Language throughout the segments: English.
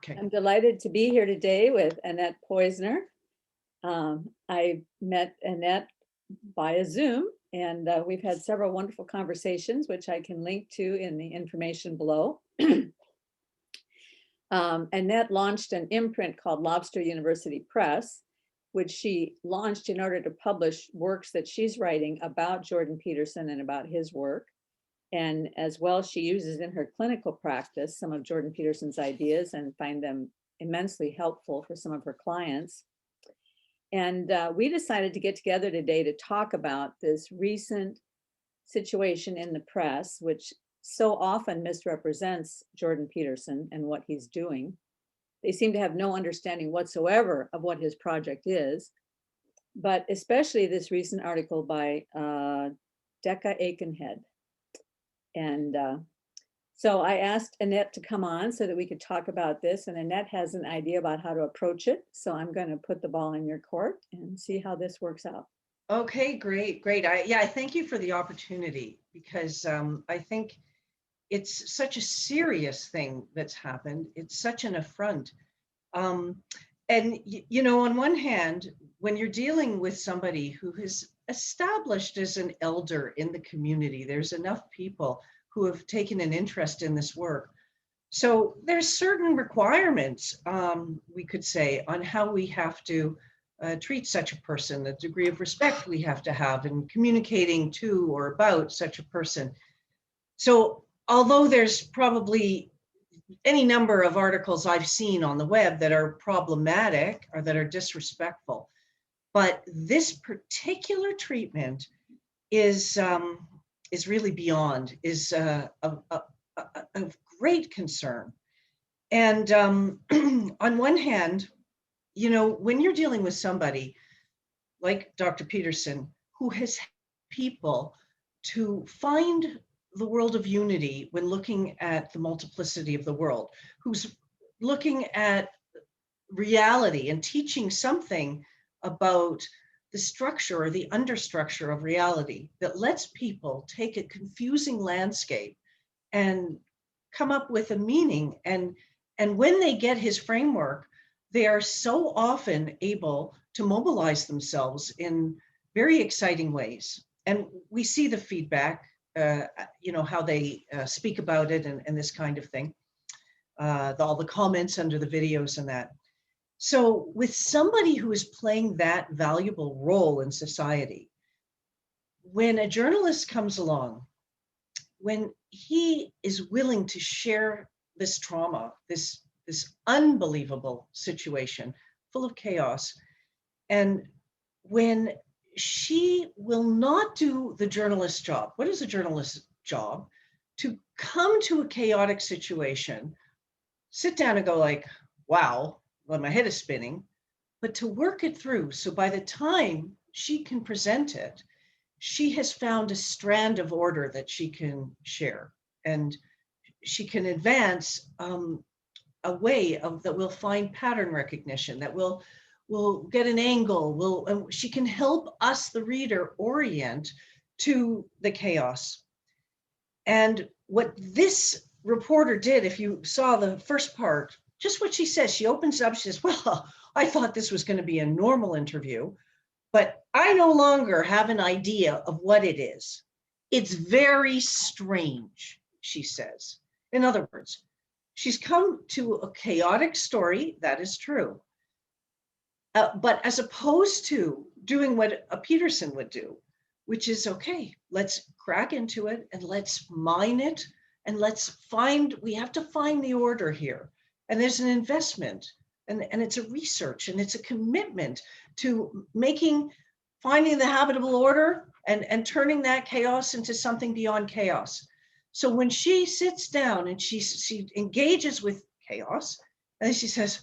Okay. I'm delighted to be here today with Annette Poizner. I met Annette via Zoom, and we've had several wonderful conversations, which I can link to in the information below. Annette launched an imprint called Lobster University Press, which she launched in order to publish works that she's writing about Jordan Peterson and about his work. And as well, she uses in her clinical practice some of Jordan Peterson's ideas and find them immensely helpful for some of her clients. And we decided to get together today to talk about this recent situation in the press, which so often misrepresents Jordan Peterson and what he's doing. They seem to have no understanding whatsoever of what his project is, but especially this recent article by Decca Aitkenhead. And so I asked Annette to come on so that we could talk about this, and Annette has an idea about how to approach it. So I'm going to put the ball in your court and see how this works out. Okay, great. I thank you for the opportunity, because I think it's such a serious thing that's happened. It's such an affront. And you know, on one hand, when you're dealing with somebody who is established as an elder in the community, there's enough people who have taken an interest in this work. So there's certain requirements, we could say, on how we have to treat such a person, the degree of respect we have to have in communicating to or about such a person. So although there's probably any number of articles I've seen on the web that are problematic or that are disrespectful, but this particular treatment is really beyond, is of great concern. And on one hand, you know, when you're dealing with somebody like Dr. Peterson, who has helped people to find the world of unity when looking at the multiplicity of the world, who's looking at reality and teaching something about the structure or the understructure of reality that lets people take a confusing landscape and come up with a meaning. And when they get his framework, they are so often able to mobilize themselves in very exciting ways. And we see the feedback, you know, how they speak about it and this kind of thing, all the comments under the videos and that. So with somebody who is playing that valuable role in society, when a journalist comes along, when he is willing to share this trauma, this unbelievable situation full of chaos, and when she will not do the journalist's job. What is a journalist's job? To come to a chaotic situation, sit down and go like, wow, well, my head is spinning, but to work it through. So by the time she can present it, she has found a strand of order that she can share, and she can advance a way of that will find pattern recognition, that will get an angle, she can help us, the reader, orient to the chaos. And what this reporter did, if you saw the first part, just what she says, she opens up, she says, well, I thought this was going to be a normal interview, but I no longer have an idea of what it is. It's very strange, she says. In other words, she's come to a chaotic story, that is true. But as opposed to doing what a Peterson would do, which is, okay, let's crack into it and let's mine it and we have to find the order here. And there's an investment and it's a research and it's a commitment to finding the habitable order and turning that chaos into something beyond chaos. So when she sits down and she engages with chaos, and she says,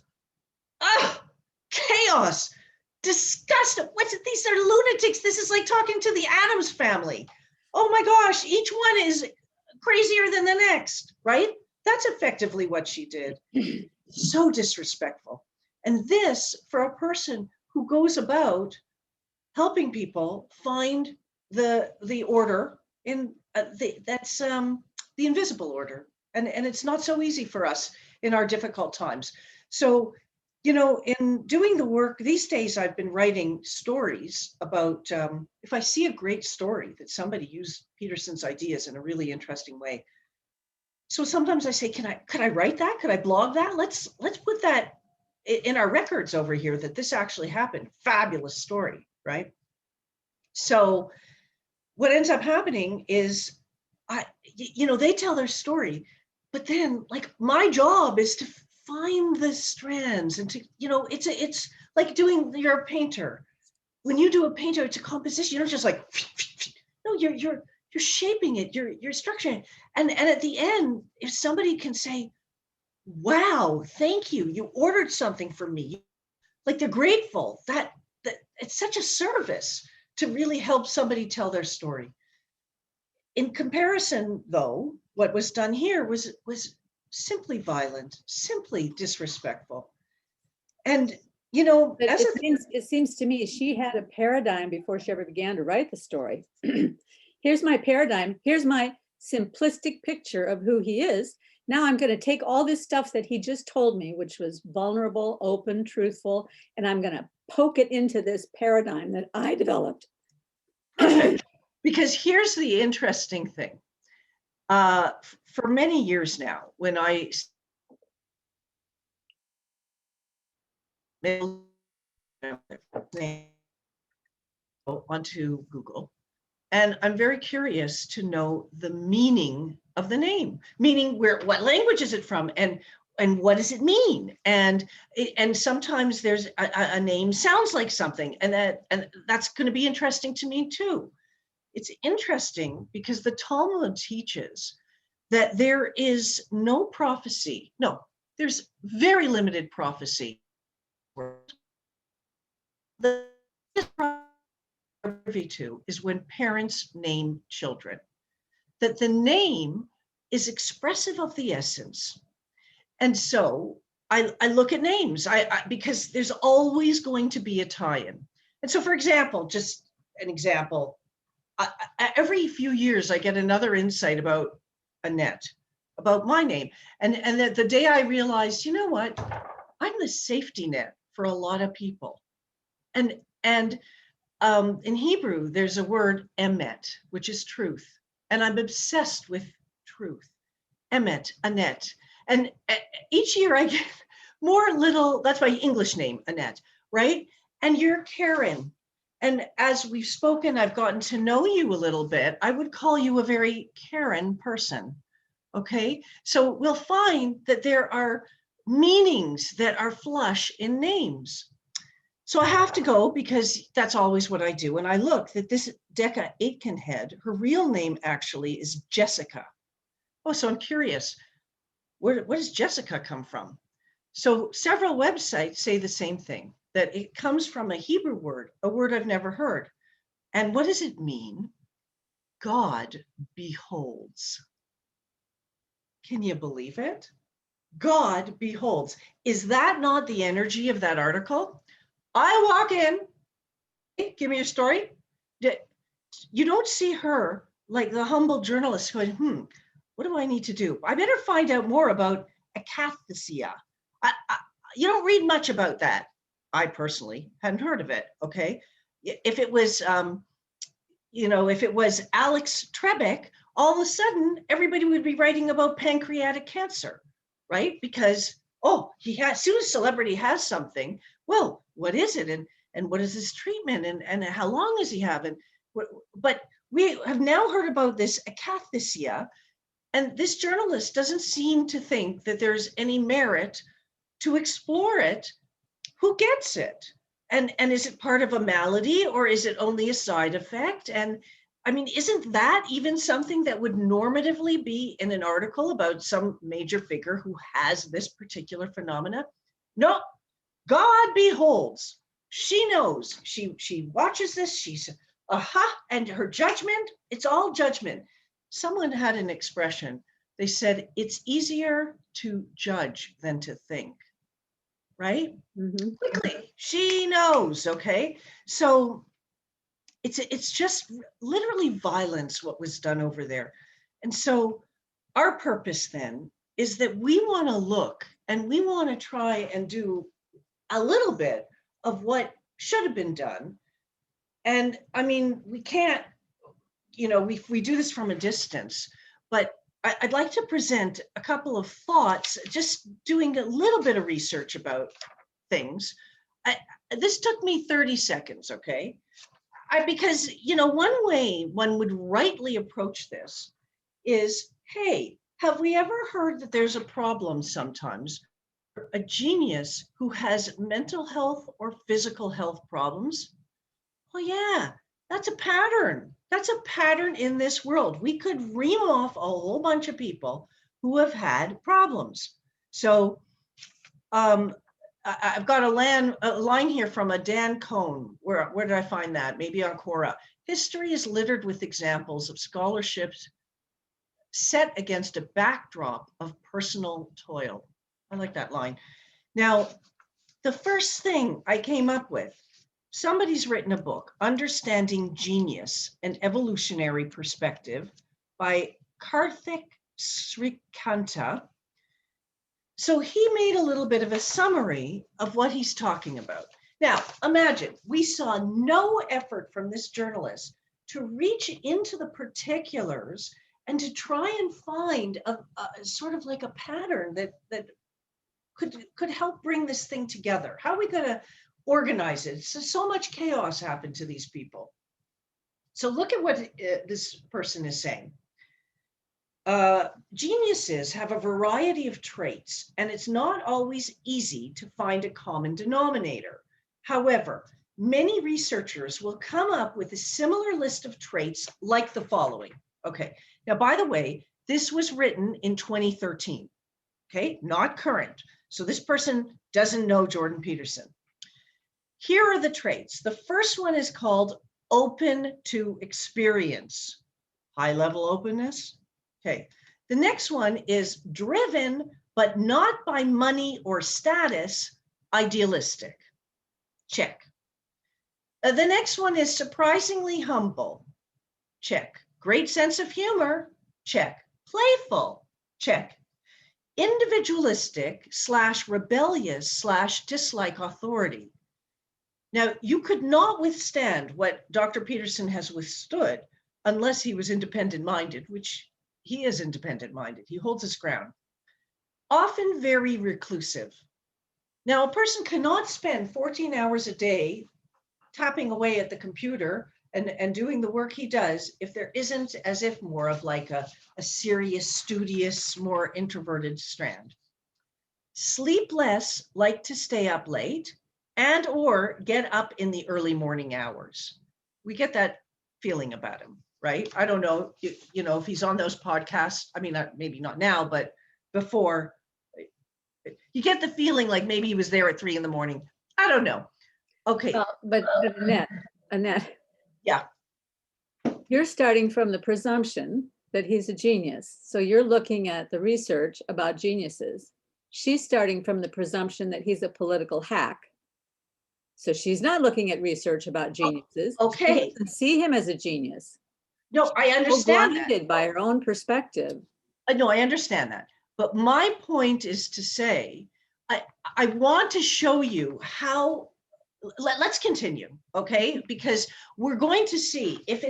chaos, disgusting. What's it? These are lunatics. This is like talking to the Addams family. Oh my gosh, each one is crazier than the next, right? That's effectively what she did. So disrespectful. And this, for a person who goes about helping people find the order in that's the invisible order. And it's not so easy for us in our difficult times. So, you know, in doing the work these days, I've been writing stories about, if I see a great story that somebody used Peterson's ideas in a really interesting way. So sometimes I say, could I write that? Could I blog that? Let's put that in our records over here that this actually happened. Fabulous story, right? So what ends up happening is, they tell their story, but then like my job is to find the strands and to, it's like you're a painter. When you do a painter, it's a composition. You don't just like, no, you're shaping it, you're structuring it. And at the end, if somebody can say, wow, thank you, you ordered something for me, like they're grateful, that it's such a service to really help somebody tell their story. In comparison, though, what was done here was simply violent, simply disrespectful. And, it seems to me she had a paradigm before she ever began to write the story. Here's my paradigm. Here's my simplistic picture of who he is. Now I'm going to take all this stuff that he just told me, which was vulnerable, open, truthful, and I'm going to poke it into this paradigm that I developed. Perfect. Because here's the interesting thing. For many years now, when I onto Google, and I'm very curious to know the meaning of the name, meaning what language is it from, and what does it mean? And sometimes there's a name sounds like something, and that's going to be interesting to me too. It's interesting because the Talmud teaches that there is no prophecy. No, there's very limited prophecy. The privy to is when parents name children, that the name is expressive of the essence. And so I look at names because there's always going to be a tie-in. And so, for example, just an example, every few years I get another insight about Annette, about my name. And the day I realized, you know what, I'm the safety net for a lot of people. And in Hebrew, there's a word emet, which is truth. And I'm obsessed with truth. Emet, Annette. And each year I get more little, that's my English name, Annette, right? And you're Karen. And as we've spoken, I've gotten to know you a little bit. I would call you a very Karen person, okay? So we'll find that there are meanings that are flush in names. So I have to go because that's always what I do. And I look that this Decca Aitkenhead, her real name actually is Jessica. Oh, so I'm curious, where does Jessica come from? So several websites say the same thing, that it comes from a Hebrew word, a word I've never heard. And what does it mean? God beholds. Can you believe it? God beholds. Is that not the energy of that article? I walk in, hey, give me your story. You don't see her like the humble journalist going, what do I need to do? I better find out more about akathisia. You don't read much about that. I personally hadn't heard of it, okay? If it was, if it was Alex Trebek, all of a sudden, everybody would be writing about pancreatic cancer, right? Because, as soon as celebrity has something, well, what is it? And what is his treatment? And how long is he having? But we have now heard about this akathisia, and this journalist doesn't seem to think that there's any merit to explore it. Who gets it? And is it part of a malady, or is it only a side effect? And I mean, isn't that even something that would normatively be in an article about some major figure who has this particular phenomena? No, God beholds. She knows. She watches this. She's and her judgment, it's all judgment. Someone had an expression. They said, it's easier to judge than to think, right? Mm-hmm. Quickly, she knows, okay? So it's just literally violence what was done over there. And so our purpose then is that we want to look and we want to try and do a little bit of what should have been done. And I mean, we can't, we do this from a distance, but I'd like to present a couple of thoughts, just doing a little bit of research about things. This took me 30 seconds, okay? Because, one way one would rightly approach this is, hey, have we ever heard that there's a problem sometimes? A genius who has mental health or physical health problems? Well, yeah, that's a pattern. That's a pattern in this world. We could ream off a whole bunch of people who have had problems. So I've got a line here from a Dan Cohn. Where did I find that? Maybe on Quora. History is littered with examples of scholarships set against a backdrop of personal toil. I like that line. Now, the first thing I came up with, somebody's written a book, Understanding Genius, an Evolutionary Perspective, by Karthik Srikanta. So he made a little bit of a summary of what he's talking about. Now, imagine, we saw no effort from this journalist to reach into the particulars and to try and find a sort of like a pattern that could help bring this thing together. How are we going to organize it? So much chaos happened to these people. So look at what this person is saying. Geniuses have a variety of traits, and it's not always easy to find a common denominator. However, many researchers will come up with a similar list of traits like the following. Okay, now, by the way, this was written in 2013, okay, not current. So this person doesn't know Jordan Peterson. Here are the traits. The first one is called open to experience, high level openness. Okay, the next one is driven, but not by money or status, idealistic. Check. The next one is surprisingly humble. Check. Great sense of humor. Check. Playful. Check. Individualistic / rebellious / dislike authority. Now, you could not withstand what Dr. Peterson has withstood unless he was independent-minded, which he is independent-minded. He holds his ground. Often very reclusive. Now, a person cannot spend 14 hours a day tapping away at the computer and doing the work he does if there isn't as if more of like a serious, studious, more introverted strand. Sleep less, like to stay up late, and or get up in the early morning hours. We get that feeling about him, right? I don't know, if he's on those podcasts. I mean, maybe not now, but before, you get the feeling like maybe he was there at 3 a.m. I don't know. Okay. But Annette. Yeah. You're starting from the presumption that he's a genius. So you're looking at the research about geniuses. She's starting from the presumption that he's a political hack. So she's not looking at research about geniuses. Okay. She doesn't see him as a genius. No, I understand that. Blinded by her own perspective. No, I understand that. But my point is to say, I want to show you how, let's continue, okay? Because we're going to see if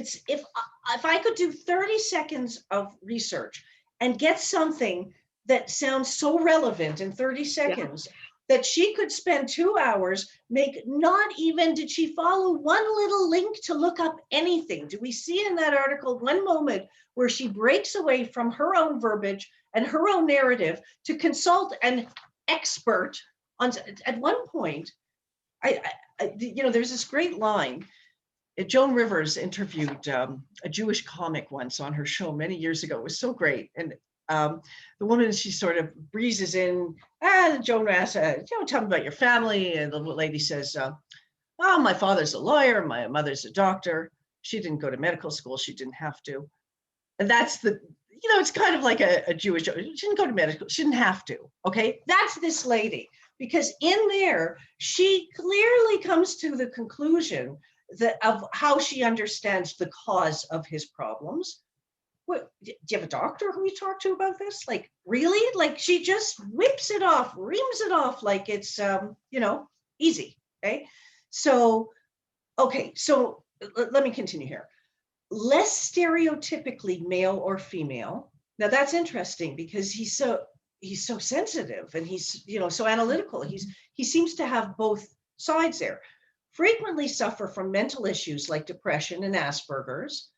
I could do 30 seconds of research and get something that sounds so relevant in 30 seconds, that she could spend 2 hours, not even did she follow one little link to look up anything. Do we see in that article one moment where she breaks away from her own verbiage and her own narrative to consult an expert on? At one point, there's this great line. Joan Rivers interviewed a Jewish comic once on her show many years ago. It was so great. And the woman, she sort of breezes in, Joan asks, tell me about your family. And the lady says, oh, my father's a lawyer, my mother's a doctor. She didn't go to medical school, she didn't have to. And that's it's kind of like a Jewish, she didn't go to medical, she didn't have to, okay? That's this lady, because in there, she clearly comes to the conclusion of how she understands the cause of his problems. what, do you have a doctor who you talk to about this? Like, really? Like, she just whips it off, reams it off like it's, easy, okay? So, let me continue here. Less stereotypically male or female. Now that's interesting because he's so sensitive and he's, so analytical. He seems to have both sides there. Frequently suffer from mental issues like depression and Asperger's.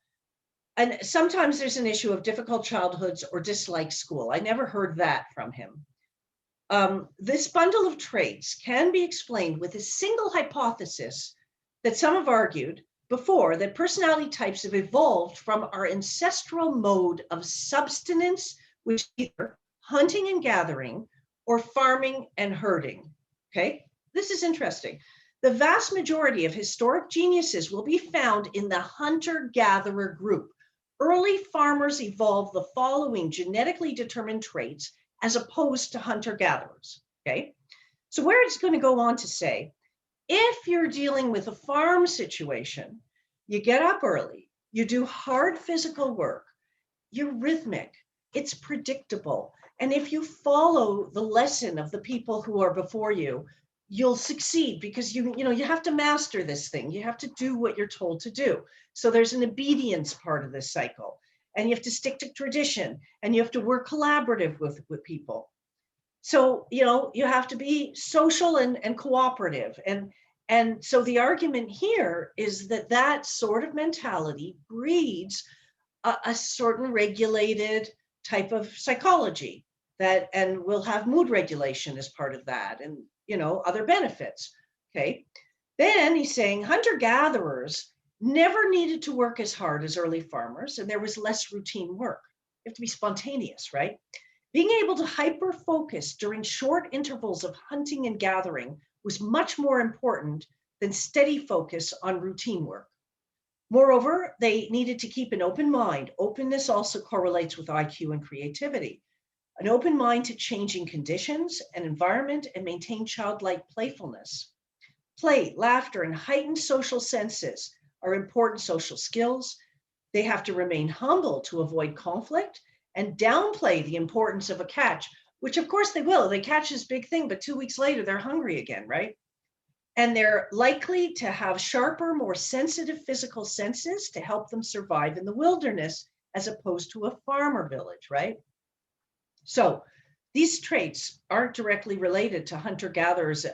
And sometimes there's an issue of difficult childhoods or dislike school. I never heard that from him. This bundle of traits can be explained with a single hypothesis that some have argued before, that personality types have evolved from our ancestral mode of subsistence, which is either hunting and gathering or farming and herding. Okay, this is interesting. The vast majority of historic geniuses will be found in the hunter-gatherer group. Early farmers evolved the following genetically determined traits as opposed to hunter-gatherers. Okay, so where it's going to go on to say, if you're dealing with a farm situation, you get up early, you do hard physical work, you're rhythmic, it's predictable. And if you follow the lesson of the people who are before you, you'll succeed because you have to master this thing. You have to do what you're told to do. So there's an obedience part of this cycle, and you have to stick to tradition, and you have to work collaborative with people. So, you have to be social and cooperative. And so the argument here is that sort of mentality breeds a certain regulated type of psychology and will have mood regulation as part of that, and other benefits. Okay. Then he's saying hunter-gatherers never needed to work as hard as early farmers, and there was less routine work. You have to be spontaneous, right? Being able to hyper-focus during short intervals of hunting and gathering was much more important than steady focus on routine work. Moreover, they needed to keep an open mind. Openness also correlates with IQ and creativity. An open mind to changing conditions and environment, and maintain childlike playfulness. Play, laughter, and heightened social senses are important social skills. They have to remain humble to avoid conflict and downplay the importance of a catch, which of course they will. They catch this big thing, but 2 weeks later, they're hungry again, right? And they're likely to have sharper, more sensitive physical senses to help them survive in the wilderness as opposed to a farmer village, right? So these traits aren't directly related to hunter-gatherers,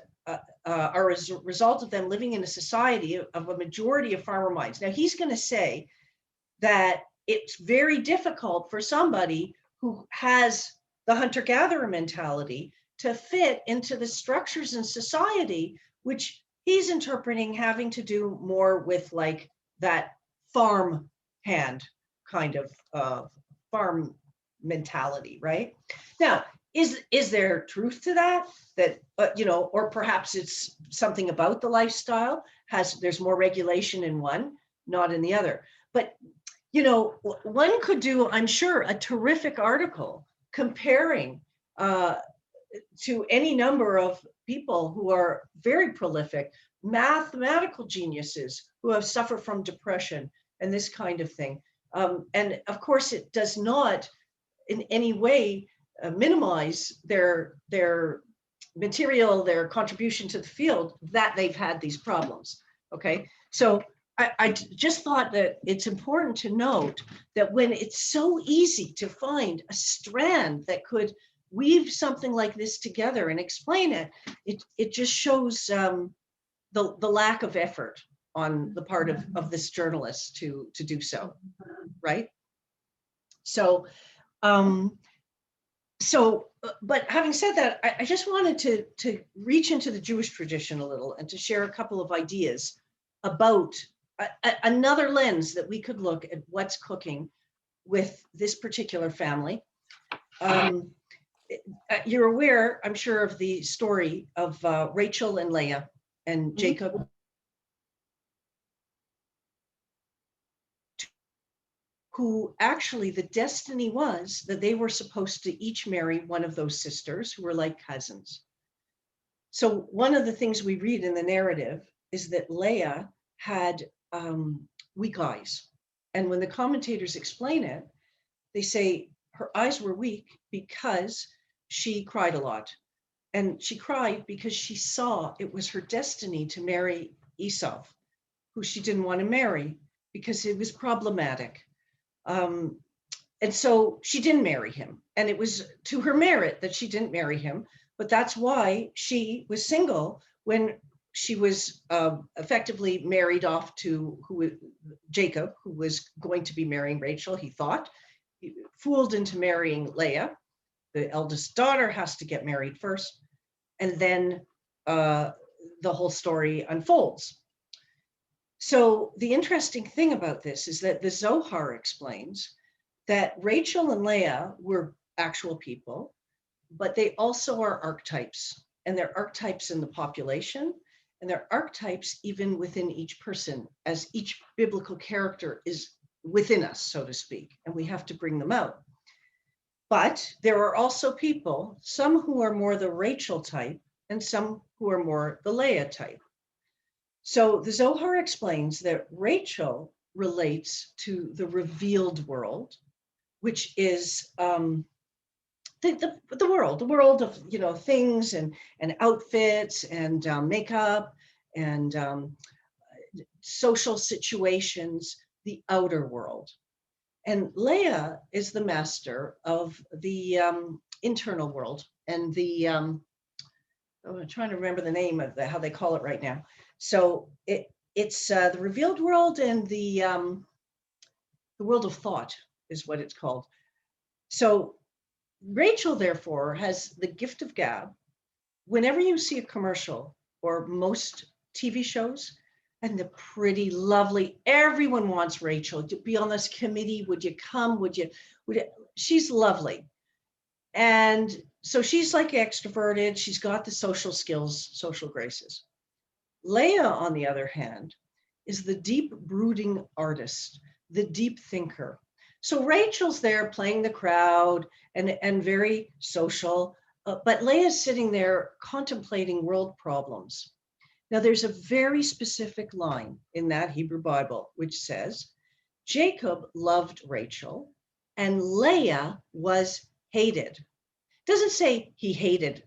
are as a result of them living in a society of a majority of farmer minds. Now, he's going to say that it's very difficult for somebody who has the hunter-gatherer mentality to fit into the structures in society, which he's interpreting having to do more with like that farm hand kind of farm mentality, right? Now, is there truth to that? Or perhaps it's something about the lifestyle, there's more regulation in one, not in the other. But one could do, I'm sure, a terrific article comparing to any number of people who are very prolific, mathematical geniuses who have suffered from depression and this kind of thing. And of course, it does not in any way minimize their material, their contribution to the field, that they've had these problems. Okay, so I just thought that it's important to note that when it's so easy to find a strand that could weave something like this together and explain it just shows the lack of effort on the part of this journalist to do so, right? So, but having said that, I just wanted to reach into the Jewish tradition a little and to share a couple of ideas about another lens that we could look at what's cooking with this particular family. You're aware, I'm sure, of the story of Rachel and Leah and Jacob. Who actually the destiny was that they were supposed to each marry one of those sisters who were like cousins. So one of the things we read in the narrative is that Leah had weak eyes. And when the commentators explain it, they say her eyes were weak because she cried a lot. And she cried because she saw it was her destiny to marry Esau, who she didn't want to marry because it was problematic. Um, and so she didn't marry him. And it was to her merit that she didn't marry him. But that's why she was single when she was effectively married off to Jacob, who was going to be marrying Rachel, he thought. He fooled into marrying Leah. The eldest daughter has to get married first. And then the whole story unfolds. So the interesting thing about this is that the Zohar explains that Rachel and Leah were actual people, but they also are archetypes. And they're archetypes in the population, and they're archetypes even within each person, as each biblical character is within us, so to speak, and we have to bring them out. But there are also people, some who are more the Rachel type and some who are more the Leah type. So the Zohar explains that Rachel relates to the revealed world, which is the world of, you know, things and outfits and makeup and social situations, the outer world. And Leah is the master of the internal world and the, I'm trying to remember the name of how they call it right now. So it's the revealed world and the world of thought is what it's called. So Rachel, therefore, has the gift of gab. Whenever you see a commercial or most TV shows, and the pretty, lovely, everyone wants Rachel to be on this committee. Would you come? Would you? She's lovely. And so she's like extroverted. She's got the social skills, social graces. Leah, on the other hand, is the deep brooding artist, the deep thinker. So Rachel's there playing the crowd and very social, but Leah's sitting there contemplating world problems. Now, there's a very specific line in that Hebrew Bible, which says, Jacob loved Rachel and Leah was hated. It doesn't say he hated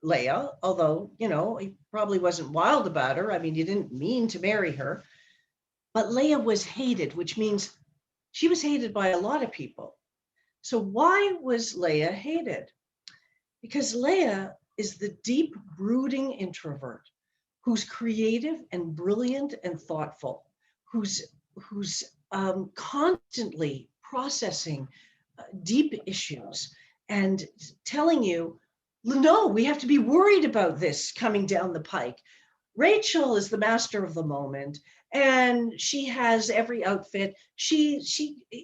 Leah, although, you know, he probably wasn't wild about her. I mean, he didn't mean to marry her. But Leah was hated, which means she was hated by a lot of people. So why was Leah hated? Because Leah is the deep, brooding introvert who's creative and brilliant and thoughtful, who's constantly processing deep issues and telling you, no, we have to be worried about this coming down the pike. Rachel is the master of the moment, and she has every outfit. She,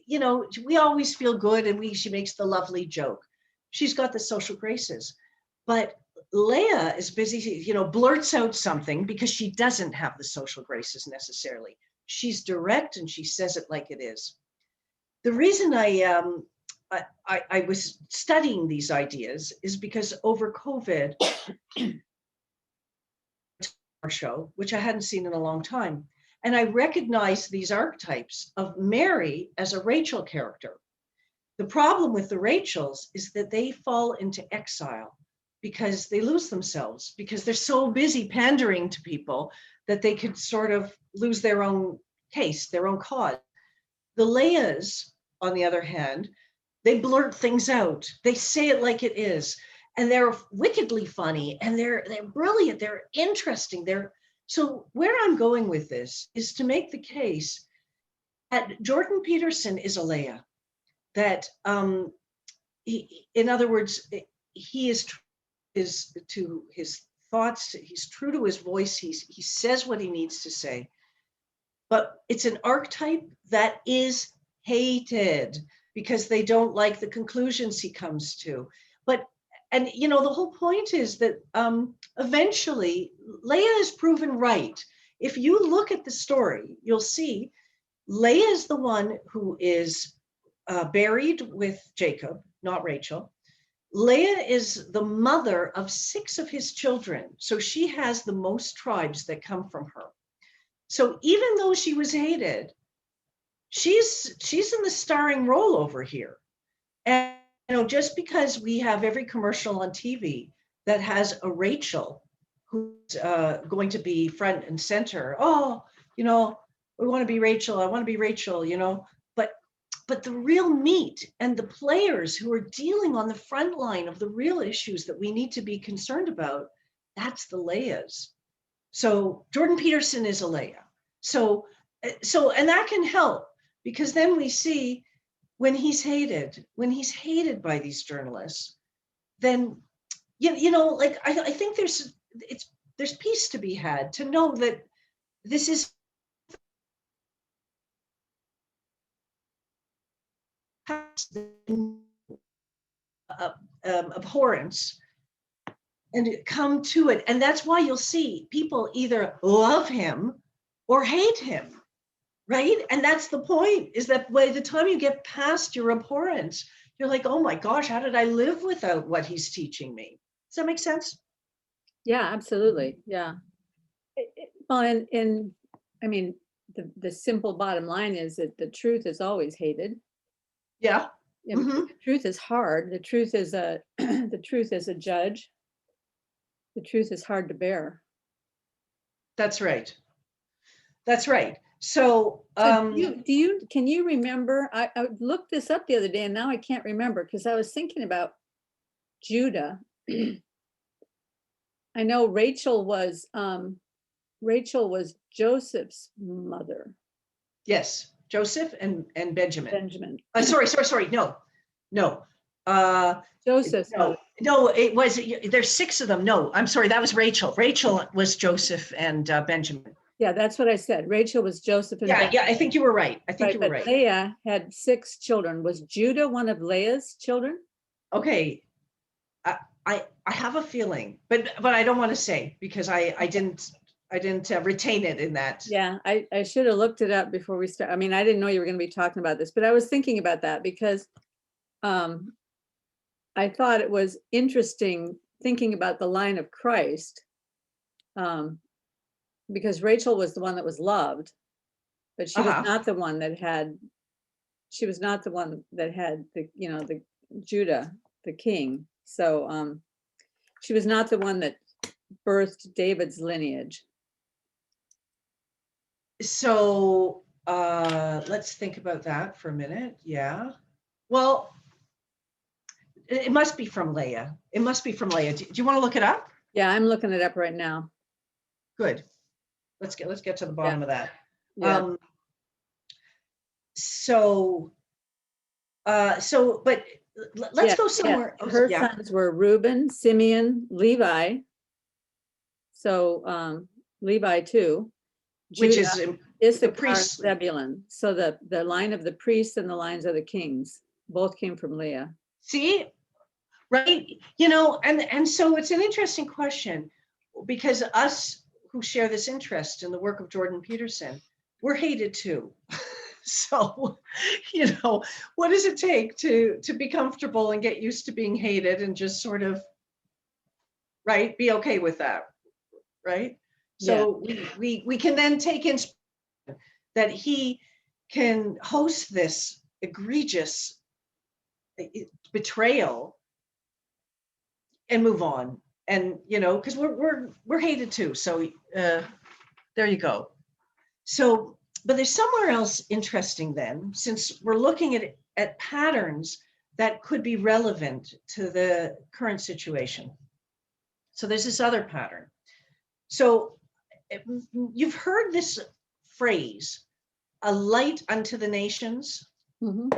you know, we always feel good, and she makes the lovely joke. She's got the social graces, but Leah is busy, you know, blurts out something because she doesn't have the social graces necessarily. She's direct and she says it like it is. The reason I was studying these ideas is because over COVID, show, which I hadn't seen in a long time, and I recognized these archetypes of Mary as a Rachel character. The problem with the Rachels is that they fall into exile because they lose themselves, because they're so busy pandering to people that they could sort of lose their own case, their own cause. The Leahs, on the other hand, they blurt things out. They say it like it is. And they're wickedly funny, and they're brilliant, they're interesting. So where I'm going with this is to make the case that Jordan Peterson is a Leah, that in other words, he is to his thoughts, he's true to his voice, he says what he needs to say, but it's an archetype that is hated because they don't like the conclusions he comes to. And you know, the whole point is that eventually Leah is proven right. If you look at the story, you'll see Leah is the one who is buried with Jacob, not Rachel. Leah is the mother of 6 of his children. So she has the most tribes that come from her. So even though she was hated, she's in the starring role over here. And, just because we have every commercial on TV that has a Rachel who's going to be front and center. Oh, we want to be Rachel. I want to be Rachel, but the real meat and the players who are dealing on the front line of the real issues that we need to be concerned about, that's the Leahs. So Jordan Peterson is a Leah. So, and that can help, because then we see when he's hated by these journalists, then, I think there's peace to be had, to know that this is abhorrence, and come to it. And that's why you'll see people either love him or hate him, right? And that's the point, is that by the time you get past your abhorrence, you're like, oh my gosh, how did I live without what he's teaching me? Does that make sense? Yeah, absolutely. Yeah. Well, and I mean, the simple bottom line is that the truth is always hated. Yeah. The truth is hard. The truth is the truth is a judge. The truth is hard to bear. That's right. That's right. So, can you remember? I looked this up the other day, and now I can't remember, because I was thinking about Judah. I know Rachel was Joseph's mother. Yes, Joseph and Benjamin. Benjamin. Sorry. No. Joseph's mother. No, it was, there's 6 of them. No, I'm sorry, that was Rachel. Rachel was Joseph and Benjamin. Yeah, that's what I said. Rachel was Joseph and Benjamin. Yeah, I think you were right. You were right. Leah had 6 children. Was Judah one of Leah's children? Okay, I have a feeling, but I don't want to say, because I didn't retain it in that. Yeah, I should have looked it up before we start. I mean, I didn't know you were going to be talking about this, but I was thinking about that because I thought it was interesting thinking about the line of Christ, because Rachel was the one that was loved, but she was not the one that had. She was not the one that had the Judah, the king. So she was not the one that birthed David's lineage. So let's think about that for a minute. Yeah. Well, it must be from Leah. It must be from Leah. Do you want to look it up? Yeah, I'm looking it up right now. Good. Let's get to the bottom of that. Yeah. But let's go somewhere. Yeah. Her sons were Reuben, Simeon, Levi. So Levi too. Which Judah, is the priest, Zebulun. So the line of the priests and the lines of the kings both came from Leah. See, right? And so it's an interesting question, because us who share this interest in the work of Jordan Peterson, we're hated too. So, what does it take to be comfortable and get used to being hated and just sort of, right, be okay with that, right? So we can then take inspiration that he can host this egregious betrayal and move on, and because we're hated too. So there you go. So, but there's somewhere else interesting then, since we're looking at patterns that could be relevant to the current situation. So there's this other pattern. So you've heard this phrase, a light unto the nations. Mm-hmm.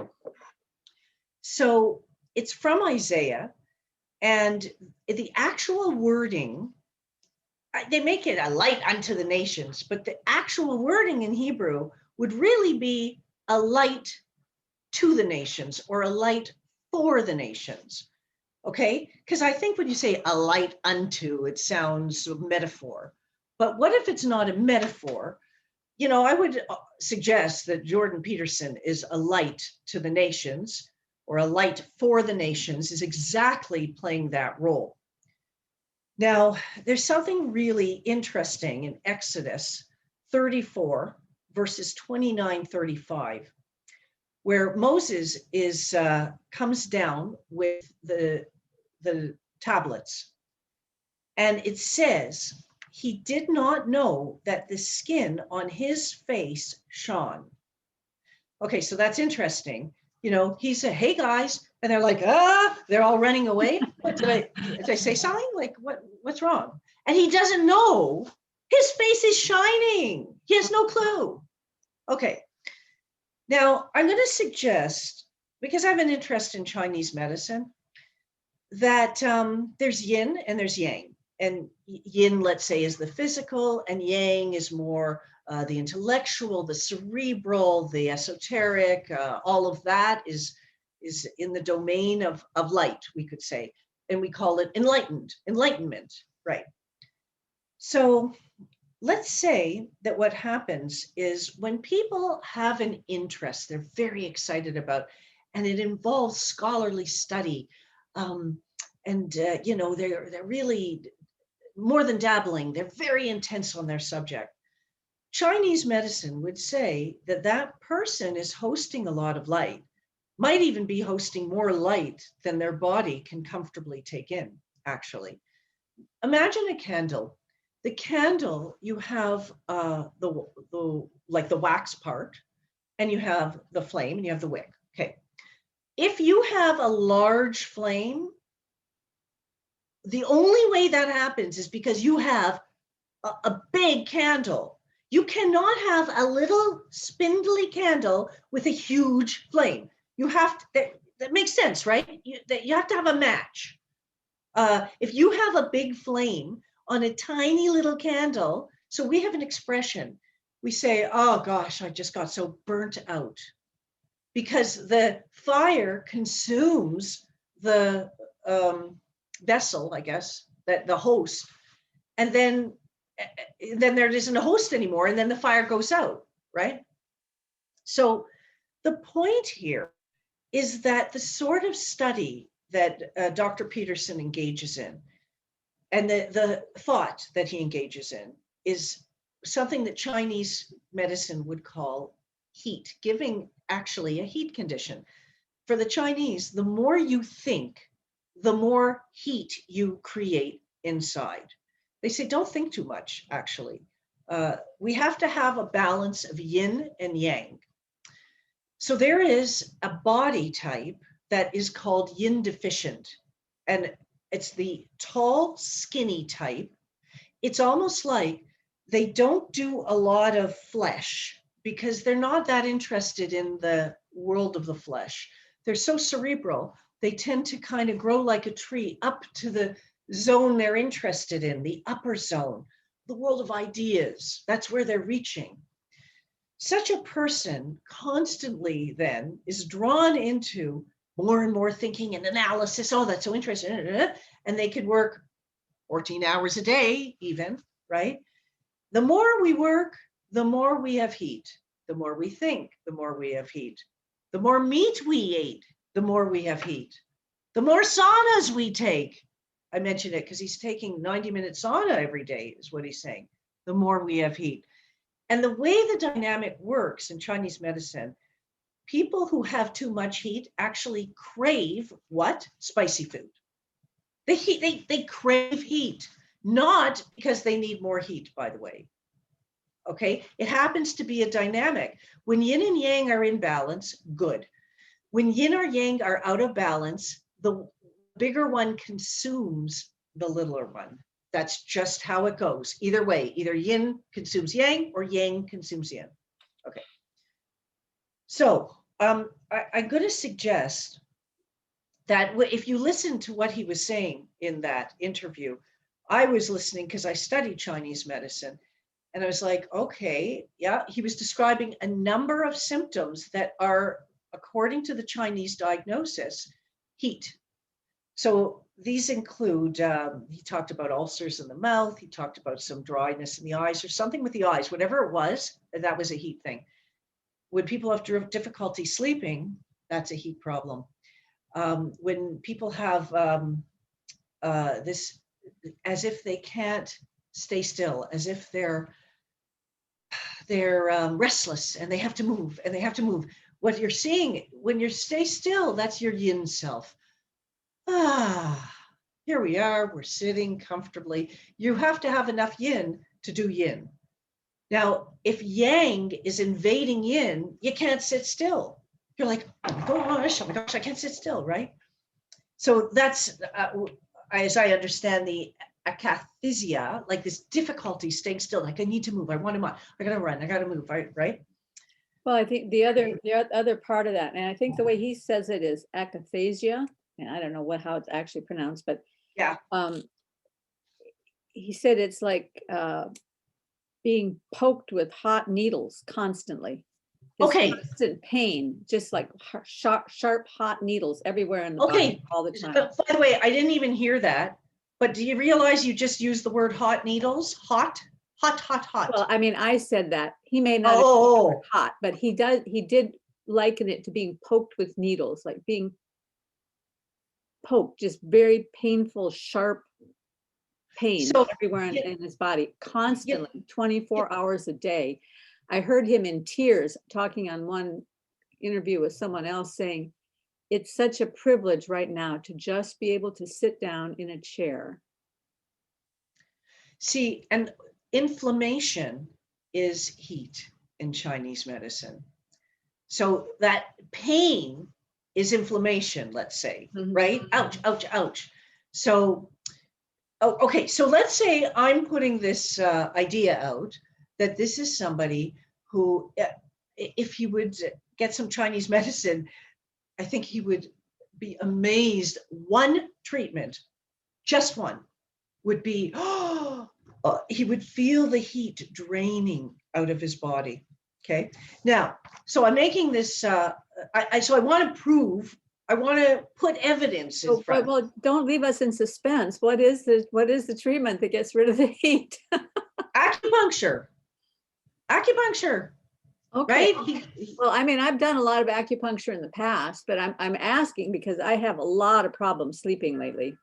So it's from Isaiah, and the actual wording, they make it a light unto the nations, but the actual wording in Hebrew would really be a light to the nations, or a light for the nations. Okay, because I think when you say a light unto, it sounds a metaphor. But what if it's not a metaphor? I would suggest that Jordan Peterson is a light to the nations, or a light for the nations, is exactly playing that role. Now, there's something really interesting in Exodus 34, verses 29-35, where Moses comes down with the tablets. And it says, he did not know that the skin on his face shone. Okay, so that's interesting. You know, he said, hey guys, and they're like, they're all running away. Did I say something? Like, what's wrong? And he doesn't know his face is shining. He has no clue. Okay. Now I'm going to suggest, because I have an interest in Chinese medicine, that there's yin and there's yang. And yin, let's say, is the physical, and yang is more the intellectual, the cerebral, the esoteric. All of that is in the domain of light, we could say, and we call it enlightenment, right? So let's say that what happens is when people have an interest they're very excited about, and it involves scholarly study, you know, they're really more than dabbling, they're very intense on their subject. Chinese medicine would say that that person is hosting a lot of light, might even be hosting more light than their body can comfortably take in, actually. Imagine a candle. The candle, you have the wax part, and you have the flame, and you have the wick. Okay. If you have a large flame, the only way that happens is because you have a big candle. You cannot have a little spindly candle with a huge flame. You have to, that makes sense, right? You have to have a match. If you have a big flame on a tiny little candle, so we have an expression. We say, oh gosh, I just got so burnt out, because the fire consumes the vessel, I guess, that the host, and then there isn't a host anymore, and then the fire goes out, right? So the point here is that the sort of study that Dr. Peterson engages in, and the thought that he engages in, is something that Chinese medicine would call heat, giving actually a heat condition. For the Chinese, the more you think, the more heat you create inside. They say, don't think too much, actually. We have to have a balance of yin and yang. So there is a body type that is called yin deficient, and it's the tall, skinny type. It's almost like they don't do a lot of flesh because they're not that interested in the world of the flesh. They're so cerebral. They tend to kind of grow like a tree up to the zone they're interested in, the upper zone, the world of ideas. That's where they're reaching. Such a person constantly then is drawn into more and more thinking and analysis. Oh, that's so interesting. And they could work 14 hours a day even, right? The more we work, the more we have heat. The more we think, the more we have heat. The more meat we ate, the more we have heat. The more saunas we take. I mention it because he's taking 90-minute sauna every day, is what he's saying. The more we have heat. And the way the dynamic works in Chinese medicine, people who have too much heat actually crave what? Spicy food. They crave heat, not because they need more heat, by the way. Okay, it happens to be a dynamic. When yin and yang are in balance, good. When yin or yang are out of balance, the bigger one consumes the littler one. That's just how it goes. Either way, either yin consumes yang or yang consumes yin. Okay. So I'm going to suggest that if you listen to what he was saying in that interview, I was listening because I studied Chinese medicine. And I was like, okay, yeah, he was describing a number of symptoms that are, according to the Chinese diagnosis, heat. So these include, he talked about ulcers in the mouth, he talked about some dryness in the eyes or something with the eyes, whatever it was, that was a heat thing. When people have difficulty sleeping, that's a heat problem. When people have this, as if they can't stay still, as if they're restless and they have to move and they have to move. what you're seeing when you stay still, that's your yin self. Ah, here we are, we're sitting comfortably. You have to have enough yin to do yin. Now, if yang is invading yin, you can't sit still. You're like, oh my gosh, I can't sit still, right? So that's, as I understand the akathisia, like this difficulty staying still, like I need to move, I want to move, I gotta run, I gotta move, right? Well, I think the other part of that, and I think the way he says it is akathisia, and I don't know how it's actually pronounced, but Yeah. He said it's like being poked with hot needles constantly. This Okay. constant pain, just like sharp hot needles everywhere in the body all the time. But by the way, I didn't even hear that. But do you realize you just used the word hot needles? Hot. Well, I mean, I said that. He may not have Oh, hot, but he did liken it to being poked with needles, like being poked, just very painful, sharp pain everywhere in his body, constantly, 24 hours a day. I heard him in tears talking on one interview with someone else saying, it's such a privilege right now to just be able to sit down in a chair. See, and inflammation is heat in Chinese medicine. So that pain is inflammation, let's say, right? Ouch, ouch, ouch. So, okay, so let's say I'm putting this idea out that this is somebody who, if he would get some Chinese medicine, I think he would be amazed. One treatment, just one, would be, he would feel the heat draining out of his body. Okay. Now, so I'm making this, so I want to prove, I want to put evidence in front. Well, don't leave us in suspense. What is the treatment that gets rid of the heat? Acupuncture. Okay. Right? Well, I mean, I've done a lot of acupuncture in the past, but I'm asking because I have a lot of problems sleeping lately.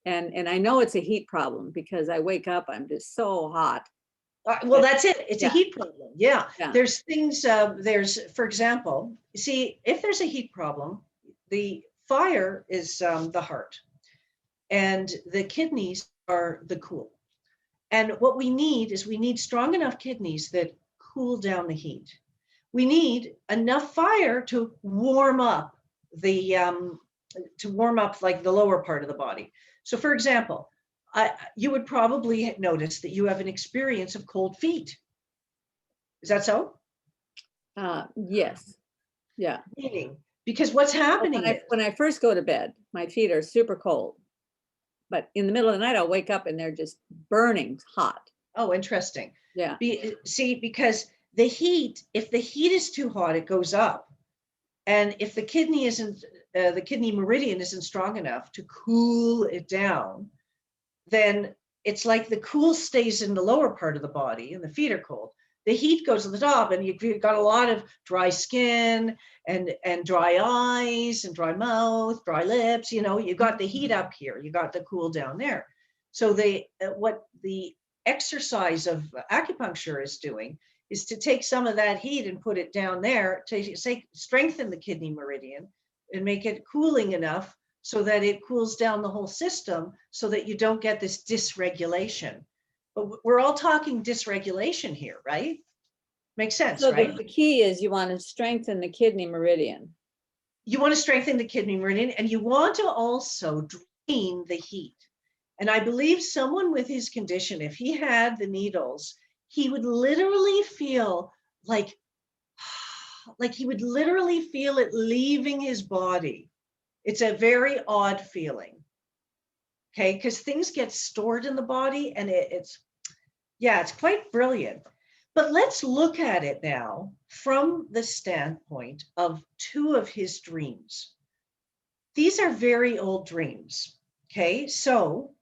And I know it's a heat problem because I wake up, I'm just so hot. Well, that's it. It's a heat problem. Yeah. There's things, for example, see, if there's a heat problem, the fire is the heart and the kidneys are the cool. And what we need is strong enough kidneys that cool down the heat. We need enough fire to warm up like the lower part of the body. So for example, you would probably notice that you have an experience of cold feet. Is that so? Yes. Yeah. Meaning, because what's happening when I first go to bed, my feet are super cold. But in the middle of the night, I'll wake up and they're just burning hot. Oh, interesting. Yeah. See, because the heat, if the heat is too hot, it goes up. And if the kidney isn't, the kidney meridian isn't strong enough to cool it down, then it's like the cool stays in the lower part of the body and the feet are cold. The heat goes to the top and you've got a lot of dry skin and dry eyes and dry mouth, dry lips, you know, you got the heat up here, you got the cool down there. So what the exercise of acupuncture is doing is to take some of that heat and put it down there to strengthen the kidney meridian and make it cooling enough so that it cools down the whole system so that you don't get this dysregulation. But we're all talking dysregulation here, right? Makes sense, so right? The key is you want to strengthen the kidney meridian. You want to strengthen the kidney meridian and you want to also drain the heat. And I believe someone with his condition, if he had the needles, he would literally feel like he would literally feel it leaving his body. It's a very odd feeling. Okay, because things get stored in the body and it's quite brilliant. But let's look at it now from the standpoint of two of his dreams. These are very old dreams. Okay, so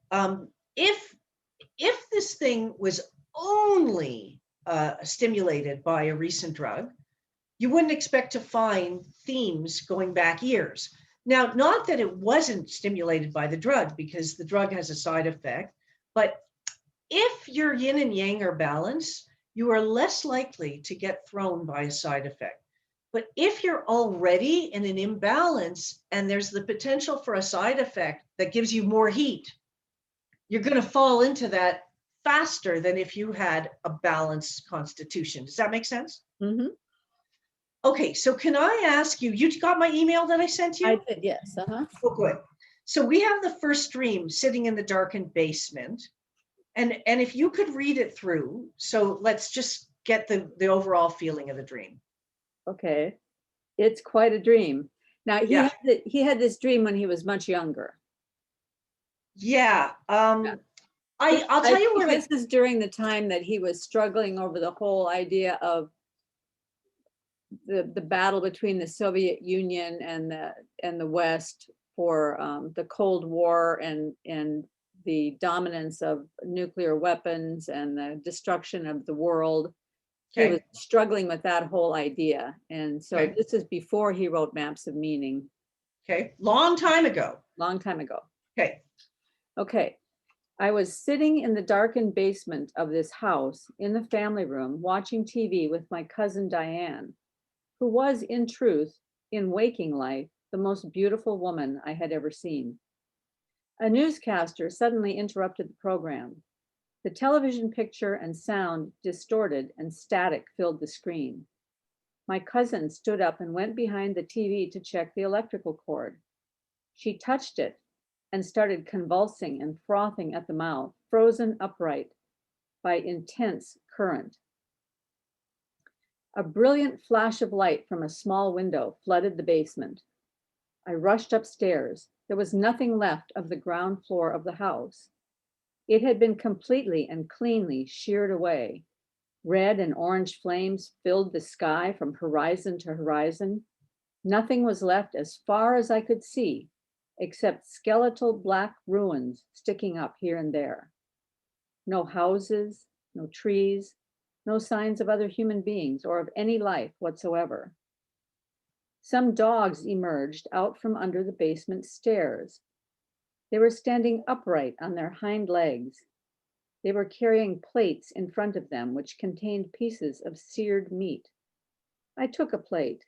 if this thing was only stimulated by a recent drug, you wouldn't expect to find themes going back years. Now, not that it wasn't stimulated by the drug, because the drug has a side effect, but if your yin and yang are balanced, you are less likely to get thrown by a side effect. But if you're already in an imbalance and there's the potential for a side effect that gives you more heat, you're going to fall into that faster than if you had a balanced constitution. Does that make sense? Mm-hmm. Okay, so can I ask you, you got my email that I sent you? I did, yes. Oh, good. So we have the first dream sitting in the darkened basement. And if you could read it through, so let's just get the overall feeling of the dream. Okay. It's quite a dream. Now, Yeah. he had this dream when he was much younger. Yeah. I'll I tell you think where this is during the time that he was struggling over the whole idea of the battle between the Soviet Union and the West for the Cold War and the dominance of nuclear weapons and the destruction of the world. He was struggling with that whole idea. And so this is before he wrote Maps of Meaning. Okay. Long time ago. Long time ago. Okay. Okay. I was sitting in the darkened basement of this house in the family room watching TV with my cousin Diane, who was, in truth, in waking life, the most beautiful woman I had ever seen. A newscaster suddenly interrupted the program. The television picture and sound distorted and static filled the screen. My cousin stood up and went behind the TV to check the electrical cord. She touched it and started convulsing and frothing at the mouth, frozen upright by intense current. A brilliant flash of light from a small window flooded the basement. I rushed upstairs. There was nothing left of the ground floor of the house. It had been completely and cleanly sheared away. Red and orange flames filled the sky from horizon to horizon. Nothing was left as far as I could see, except skeletal black ruins sticking up here and there. No houses, no trees, no signs of other human beings or of any life whatsoever. Some dogs emerged out from under the basement stairs. They were standing upright on their hind legs. They were carrying plates in front of them, which contained pieces of seared meat. I took a plate.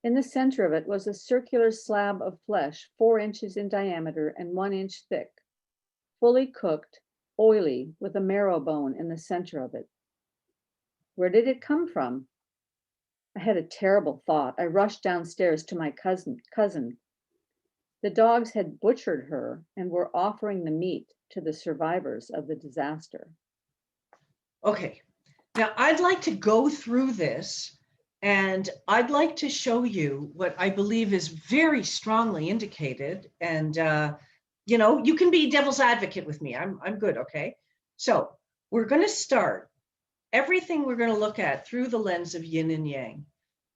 In the center of it was a circular slab of flesh, 4 inches in diameter and 1 inch thick, fully cooked, oily, with a marrow bone in the center of it. Where did it come from? I had a terrible thought. I rushed downstairs to my cousin. The dogs had butchered her and were offering the meat to the survivors of the disaster. Okay. Now I'd like to go through this and I'd like to show you what I believe is very strongly indicated. And, you can be devil's advocate with me. I'm good. Okay. So we're going to start everything we're going to look at through the lens of yin and yang,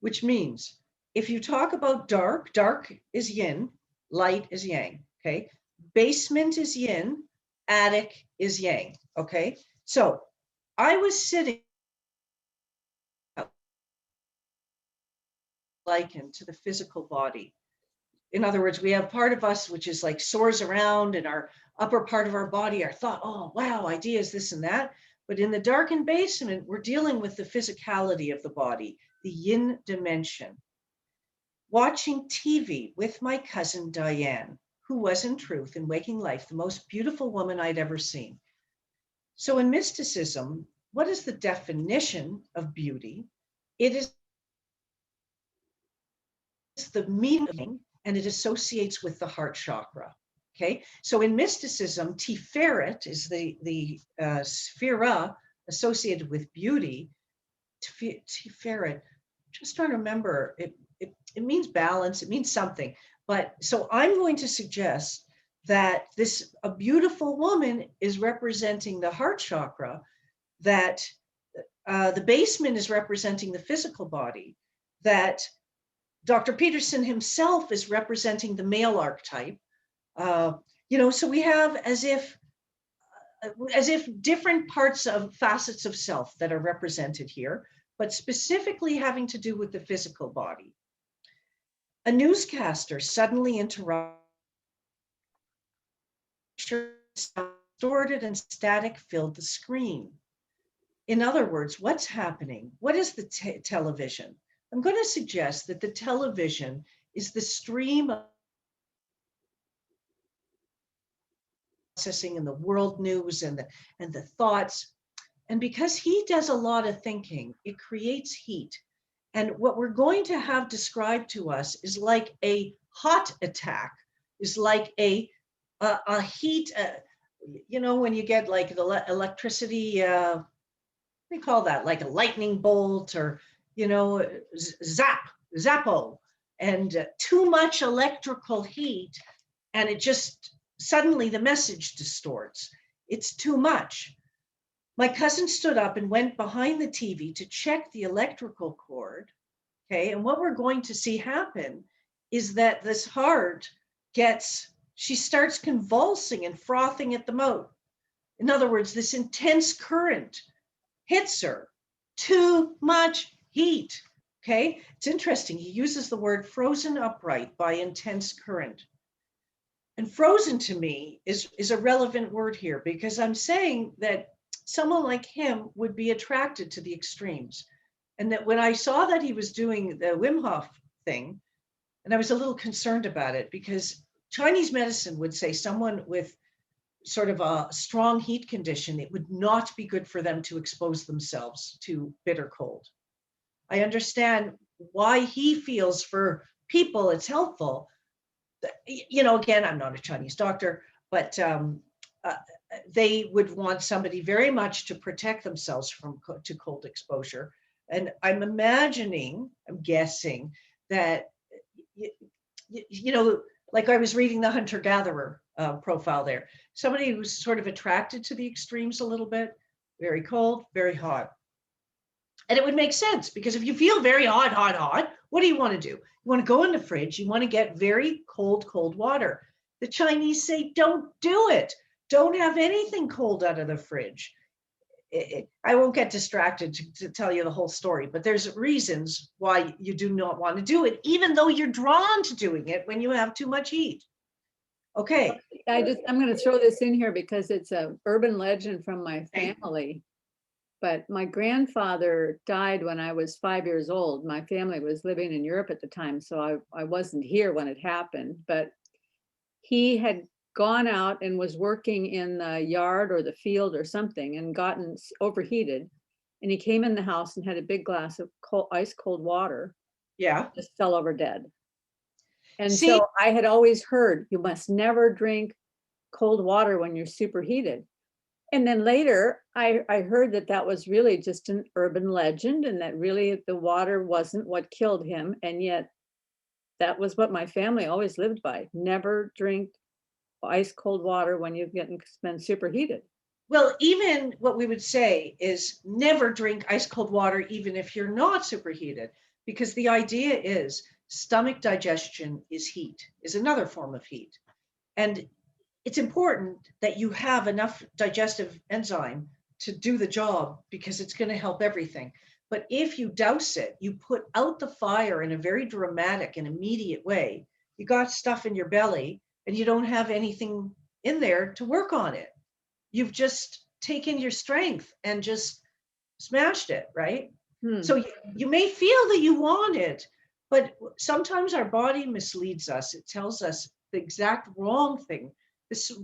which means if you talk about dark, dark is yin, light is yang. Okay. Basement is yin, attic is yang. Okay. So I was sitting likened to the physical body. In other words, we have part of us which is like soars around in our upper part of our body, our thought, oh, wow, ideas, this and that. But in the darkened basement, we're dealing with the physicality of the body, the yin dimension. Watching TV with my cousin Diane, who was in truth, in waking life, the most beautiful woman I'd ever seen. So in mysticism, what is the definition of beauty? It is the meaning, and it associates with the heart chakra. Okay, so in mysticism, Tiferet is the sphera associated with beauty. Tiferet, just trying to remember, it means balance, it means something. But so I'm going to suggest that a beautiful woman is representing the heart chakra, that the basement is representing the physical body, that Dr. Peterson himself is representing the male archetype. So we have as if different parts of facets of self that are represented here, but specifically having to do with the physical body. A newscaster suddenly interrupted. Distorted and static filled the screen. In other words, what's happening? What is the television? I'm going to suggest that the television is the stream of processing and the world news and the thoughts. And because he does a lot of thinking, it creates heat. And what we're going to have described to us is like a hot attack, is like a heat, you know, when you get like the electricity, we call that like a lightning bolt, or, you know, zappo, and too much electrical heat. And it just suddenly the message distorts. It's too much. My cousin stood up and went behind the TV to check the electrical cord. Okay. And what we're going to see happen is that this heart she starts convulsing and frothing at the mouth. In other words, this intense current hits her. Too much heat. Okay. It's interesting. He uses the word frozen upright by intense current. And frozen to me is a relevant word here, because I'm saying that someone like him would be attracted to the extremes. And that when I saw that he was doing the Wim Hof thing, and I was a little concerned about it, because Chinese medicine would say someone with sort of a strong heat condition, it would not be good for them to expose themselves to bitter cold. I understand why he feels for people it's helpful. You know, again, I'm not a Chinese doctor, but they would want somebody very much to protect themselves to cold exposure. And I'm guessing that, you know, like I was reading the hunter-gatherer profile there, somebody who's sort of attracted to the extremes a little bit, very cold, very hot. And it would make sense, because if you feel very hot, what do you want to do? You want to go in the fridge, you want to get very cold water. The Chinese say, don't do it. Don't have anything cold out of the fridge. I won't get distracted to tell you the whole story, but there's reasons why you do not want to do it, even though you're drawn to doing it when you have too much heat. Okay. I'm going to throw this in here because it's an urban legend from my family. But my grandfather died when I was 5 years old. My family was living in Europe at the time, so I wasn't here when it happened. But he had gone out and was working in the yard or the field or something and gotten overheated. And he came in the house and had a big glass of ice cold water. Yeah. Just fell over dead. And so I had always heard, you must never drink cold water when you're superheated. And then later, I heard that was really just an urban legend, and that really the water wasn't what killed him. And yet that was what my family always lived by. Never drink ice cold water when you've been superheated. Well, even what we would say is never drink ice cold water, even if you're not superheated, because the idea is stomach digestion is heat, is another form of heat. And it's important that you have enough digestive enzyme to do the job, because it's going to help everything. But if you douse it, you put out the fire in a very dramatic and immediate way. You got stuff in your belly and you don't have anything in there to work on it. You've just taken your strength and just smashed it, right? So you may feel that you want it, but sometimes our body misleads us. It tells us the exact wrong thing.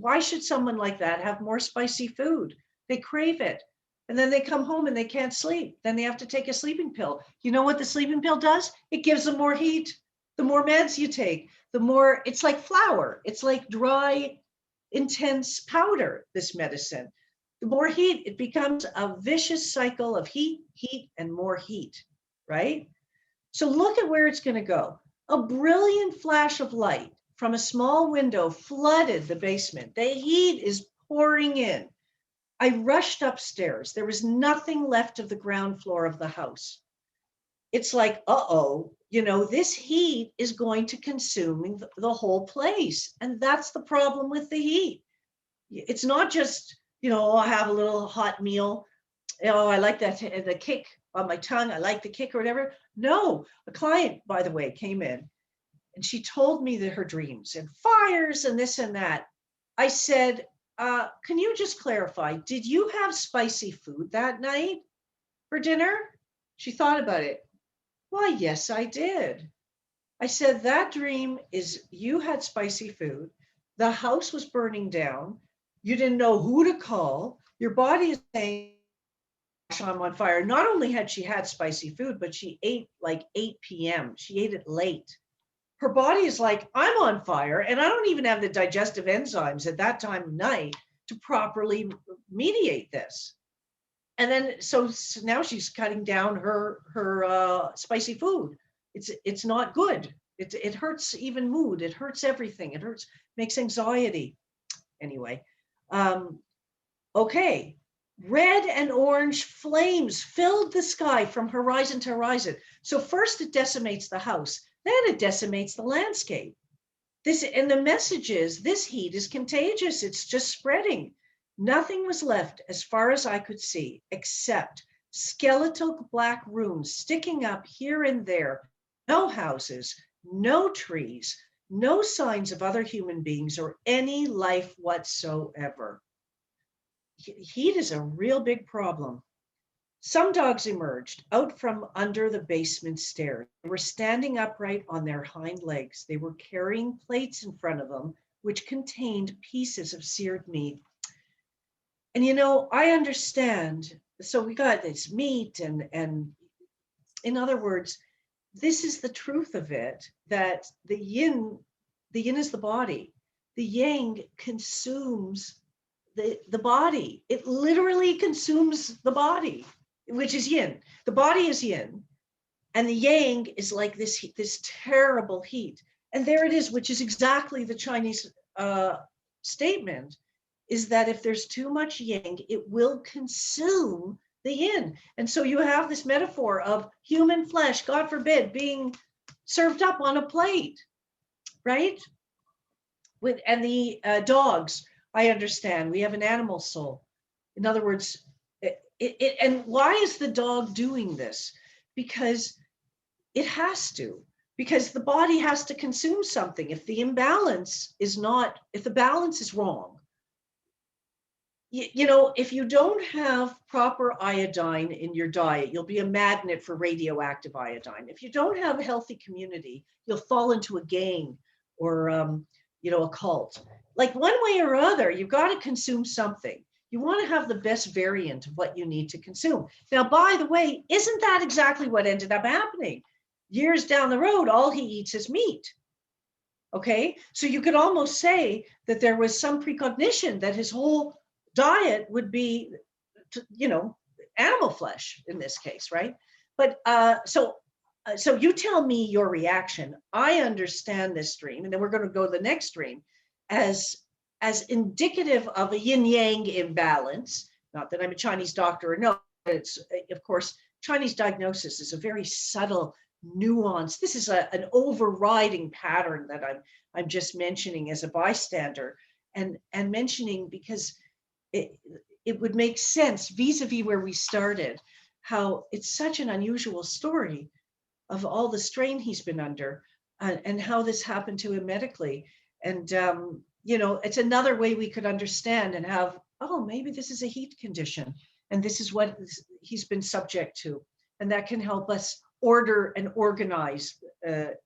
Why should someone like that have more spicy food? They crave it. And then they come home and they can't sleep. Then they have to take a sleeping pill. You know what the sleeping pill does? It gives them more heat. The more meds you take, the more, it's like flour. It's like dry, intense powder, this medicine. The more heat, it becomes a vicious cycle of heat, and more heat, right? So look at where it's going to go. A brilliant flash of light from a small window flooded the basement. The heat is pouring in. I rushed upstairs. There was nothing left of the ground floor of the house. It's like, you know, this heat is going to consume the whole place. And that's the problem with the heat. It's not just, you know, I have a little hot meal. Oh, I like that, the kick on my tongue. I like the kick or whatever. No, a client, by the way, came in. And she told me that her dreams and fires and this and that. I said, can you just clarify, did you have spicy food that night for dinner? She thought about it. Why, yes, I did. I said, that dream is you had spicy food. The house was burning down. You didn't know who to call. Your body is saying, I'm on fire. Not only had she had spicy food, but she ate like 8 p.m. She ate it late. Her body is like, I'm on fire, and I don't even have the digestive enzymes at that time of night to properly mediate this. And then so now she's cutting down her spicy food. It's not good. It hurts even mood. It hurts everything. It hurts, makes anxiety. Anyway, okay. Red and orange flames filled the sky from horizon to horizon. So first it decimates the house, then it decimates the landscape. This, and the message is, this heat is contagious. It's just spreading. Nothing was left as far as I could see, except skeletal black ruins sticking up here and there. No houses, no trees, no signs of other human beings or any life whatsoever. Heat is a real big problem. Some dogs emerged out from under the basement stairs. They were standing upright on their hind legs. They were carrying plates in front of them, which contained pieces of seared meat. And I understand. So we got this meat, and in other words, this is the truth of it, that the yin is the body. The yang consumes the body. It literally consumes the body, which is yin. The body is yin, and the yang is like this terrible heat. And there it is, which is exactly the Chinese statement, is that if there's too much yang, it will consume the yin. And so you have this metaphor of human flesh, God forbid, being served up on a plate, right? And the dogs, I understand, we have an animal soul. In other words, and why is the dog doing this? Because it has to, because the body has to consume something. If the balance is wrong, if you don't have proper iodine in your diet, you'll be a magnet for radioactive iodine. If you don't have a healthy community, you'll fall into a gang or, a cult. Like one way or other, you've got to consume something. You want to have the best variant of what you need to consume. Now, by the way, isn't that exactly what ended up happening? Years down the road, all he eats is meat. Okay, so you could almost say that there was some precognition that his whole diet would be, animal flesh in this case, right? But so you tell me your reaction. I understand this dream, and then we're going to go to the next dream as indicative of a yin-yang imbalance. Not that I'm a Chinese doctor or no, it's, of course, Chinese diagnosis is a very subtle nuance. This is an overriding pattern that I'm just mentioning as a bystander, and mentioning because it would make sense vis-a-vis where we started, how it's such an unusual story of all the strain he's been under, and how this happened to him medically. And it's another way we could understand and have, oh, maybe this is a heat condition, and this is what he's been subject to, and that can help us order and organize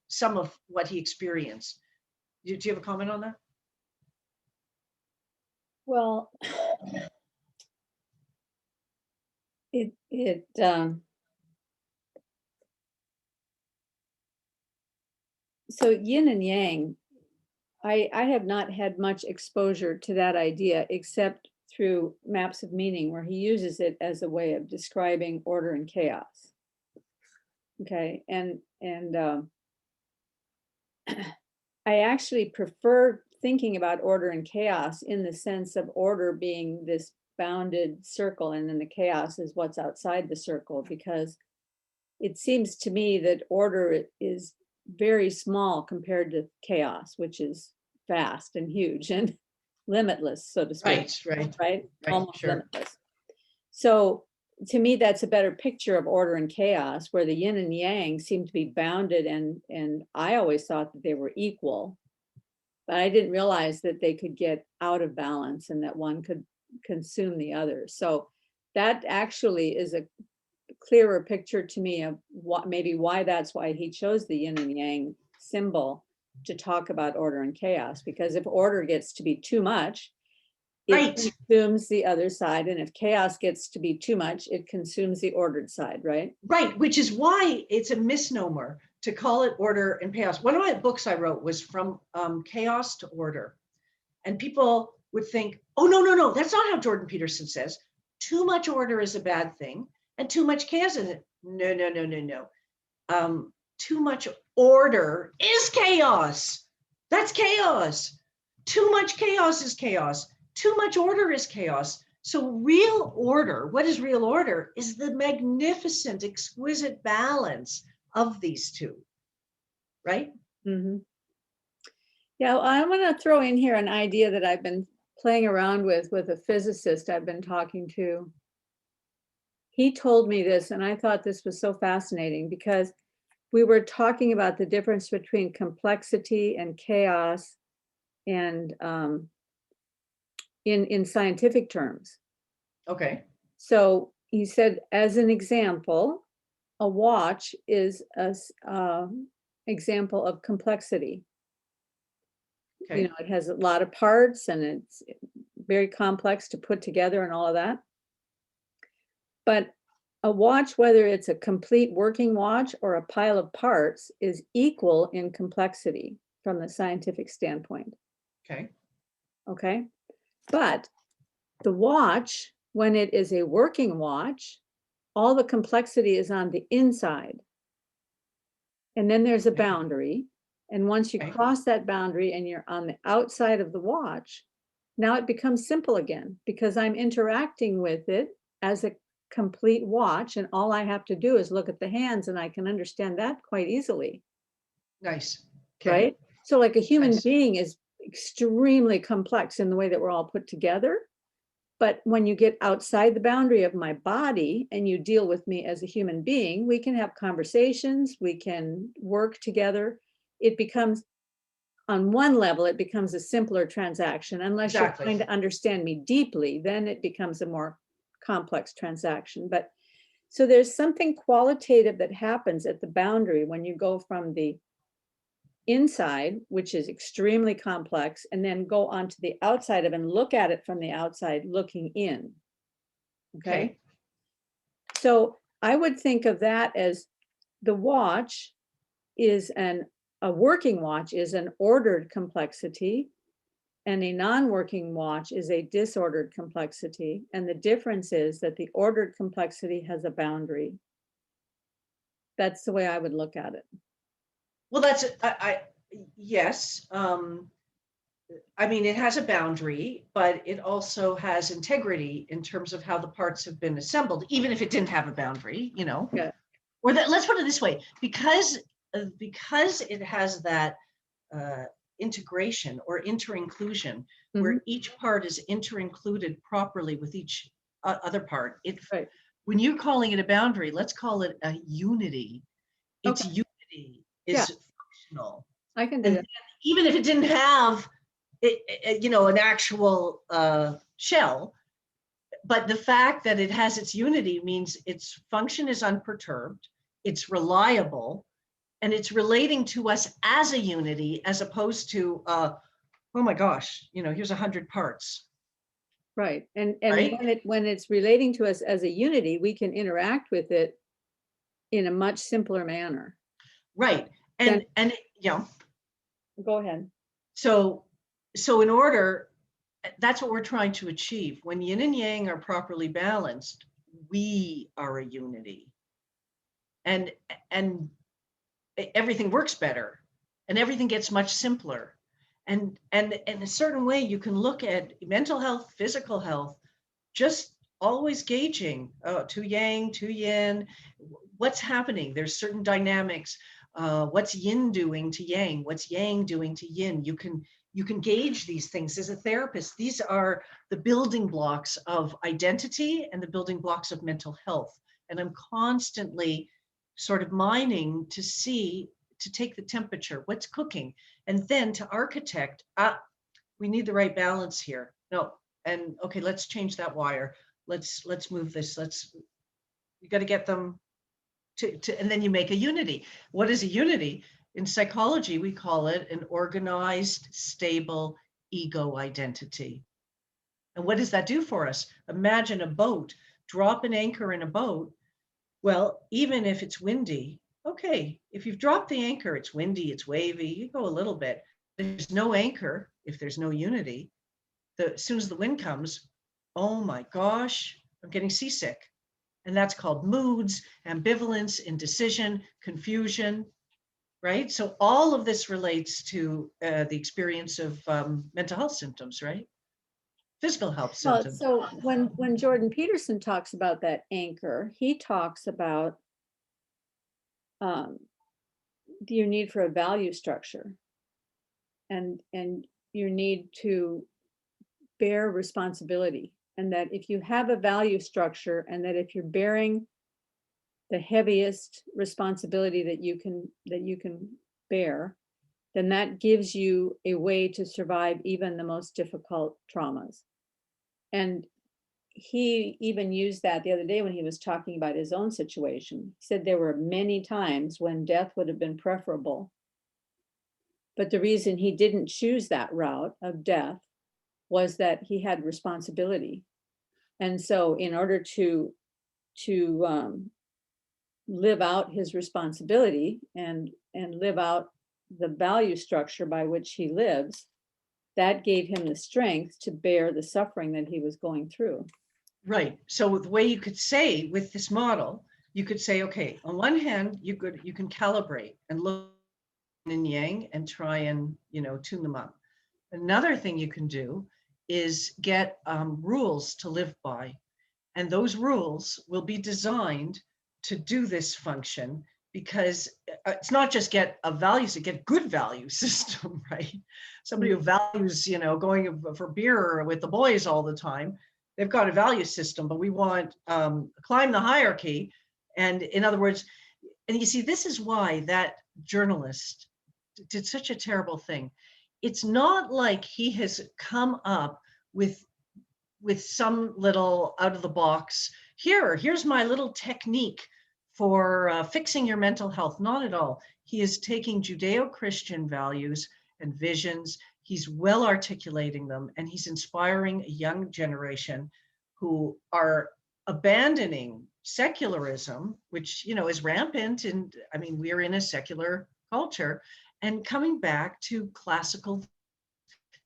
some of what he experienced. Do you have a comment on that? Well, so yin and yang, I have not had much exposure to that idea except through Maps of Meaning, where he uses it as a way of describing order and chaos. Okay, and I actually prefer thinking about order and chaos in the sense of order being this bounded circle, and then the chaos is what's outside the circle, because it seems to me that order is very small compared to chaos, which is vast and huge and limitless, so to speak. Right? Almost sure. Limitless. So to me, that's a better picture of order and chaos, where the yin and yang seem to be bounded, and I always thought that they were equal, but I didn't realize that they could get out of balance and that one could consume the other. So that actually is a clearer picture to me of what maybe why that's why he chose the yin and yang symbol to talk about order and chaos. Because if order gets to be too much, it Right. consumes the other side. And if chaos gets to be too much, it consumes the ordered side, right? Right, which is why it's a misnomer to call it order and chaos. One of my books I wrote was from chaos to order. And people would think, oh, no, that's not how Jordan Peterson says. Too much order is a bad thing and too much chaos is it. No. Too much order is chaos. That's chaos. Too much chaos is chaos. Too much order is chaos. So real order, what is real order, is the magnificent, exquisite balance of these two, right? Mm-hmm. Yeah, well, I'm going to throw in here an idea that I've been playing around with a physicist I've been talking to. He told me this, and I thought this was so fascinating because we were talking about the difference between complexity and chaos and in scientific terms. Okay. So he said, as an example, a watch is an example of complexity. Okay. You know, it has a lot of parts and it's very complex to put together and all of that. But a watch, whether it's a complete working watch or a pile of parts, is equal in complexity from the scientific standpoint. Okay. Okay. But the watch, when it is a working watch, all the complexity is on the inside. And then there's a boundary. And once you cross that boundary and you're on the outside of the watch, now it becomes simple again because I'm interacting with it as a complete watch. And all I have to do is look at the hands and I can understand that quite easily. Nice. Okay. Right? So like a human Nice. being is extremely complex in the way that we're all put together. But when you get outside the boundary of my body and you deal with me as a human being, we can have conversations, we can work together. It becomes, on one level, it becomes a simpler transaction. Unless you're trying to understand me deeply, then it becomes a more complex transaction. But so there's something qualitative that happens at the boundary when you go from the inside, which is extremely complex, and then go onto the outside of it and look at it from the outside looking in. Okay. So I would think of that as the watch is a working watch is an ordered complexity, and a non-working watch is a disordered complexity. And the difference is that the ordered complexity has a boundary. That's the way I would look at it. Well, that's yes. I mean, it has a boundary, but it also has integrity in terms of how the parts have been assembled, even if it didn't have a boundary, you know. Yeah. Or that, let's put it this way, because it has that integration or inter-inclusion, where each part is inter-included properly with each other part. Right. When you're calling it a boundary, let's call it a unity. Its unity is functional. I can do that. Even if it didn't have you know, an actual shell, but the fact that it has its unity means its function is unperturbed, it's reliable, and it's relating to us as a unity, as opposed to, oh my gosh, you know, here's 100 parts. Right. And right? when it's relating to us as a unity, we can interact with it in a much simpler manner. Right. And yeah. Go ahead. So in order, that's what we're trying to achieve. When yin and yang are properly balanced, we are a unity. And everything works better and everything gets much simpler. And in a certain way, you can look at mental health, physical health, just always gauging to yang, to yin, what's happening. There's certain dynamics. What's yin doing to yang? What's yang doing to yin? You can gauge these things as a therapist. These are the building blocks of identity and the building blocks of mental health. And I'm constantly sort of mining to take the temperature, what's cooking, and then to architect, we need the right balance here. No, and okay, let's change that wire. Let's move this. You got to get them to, and then you make a unity. What is a unity? In psychology, we call it an organized, stable ego identity. And what does that do for us? Imagine a boat, drop an anchor in a boat. Well, even if it's windy, okay, if you've dropped the anchor, it's windy, it's wavy, you go a little bit. There's no anchor if there's no unity. As soon as the wind comes, oh my gosh, I'm getting seasick. And that's called moods, ambivalence, indecision, confusion, right? So all of this relates to the experience of mental health symptoms, right? Physical health Well, symptoms. so when Jordan Peterson talks about that anchor, he talks about your need for a value structure and your need to bear responsibility. And that if you have a value structure and that if you're bearing the heaviest responsibility that you can bear, then that gives you a way to survive even the most difficult traumas. And he even used that the other day when he was talking about his own situation. He said there were many times when death would have been preferable. But the reason he didn't choose that route of death was that he had responsibility. And so in order to live out his responsibility and live out the value structure by which he lives, that gave him the strength to bear the suffering that he was going through. Right. So the way you could say with this model, you could say, okay, on one hand, you can calibrate and look in yang and try and, tune them up. Another thing you can do is get rules to live by. And those rules will be designed to do this function, because it's not just get a values, get good value system, right? Somebody who values, going for beer with the boys all the time, they've got a value system, but we want climb the hierarchy. And in other words, and you see, this is why that journalist did such a terrible thing. It's not like he has come up with some little out of the box, here's my little technique for fixing your mental health. Not at all. He is taking Judeo-Christian values and visions. He's well articulating them, and he's inspiring a young generation who are abandoning secularism, which, is rampant. And I mean, we're in a secular culture, and coming back to classical.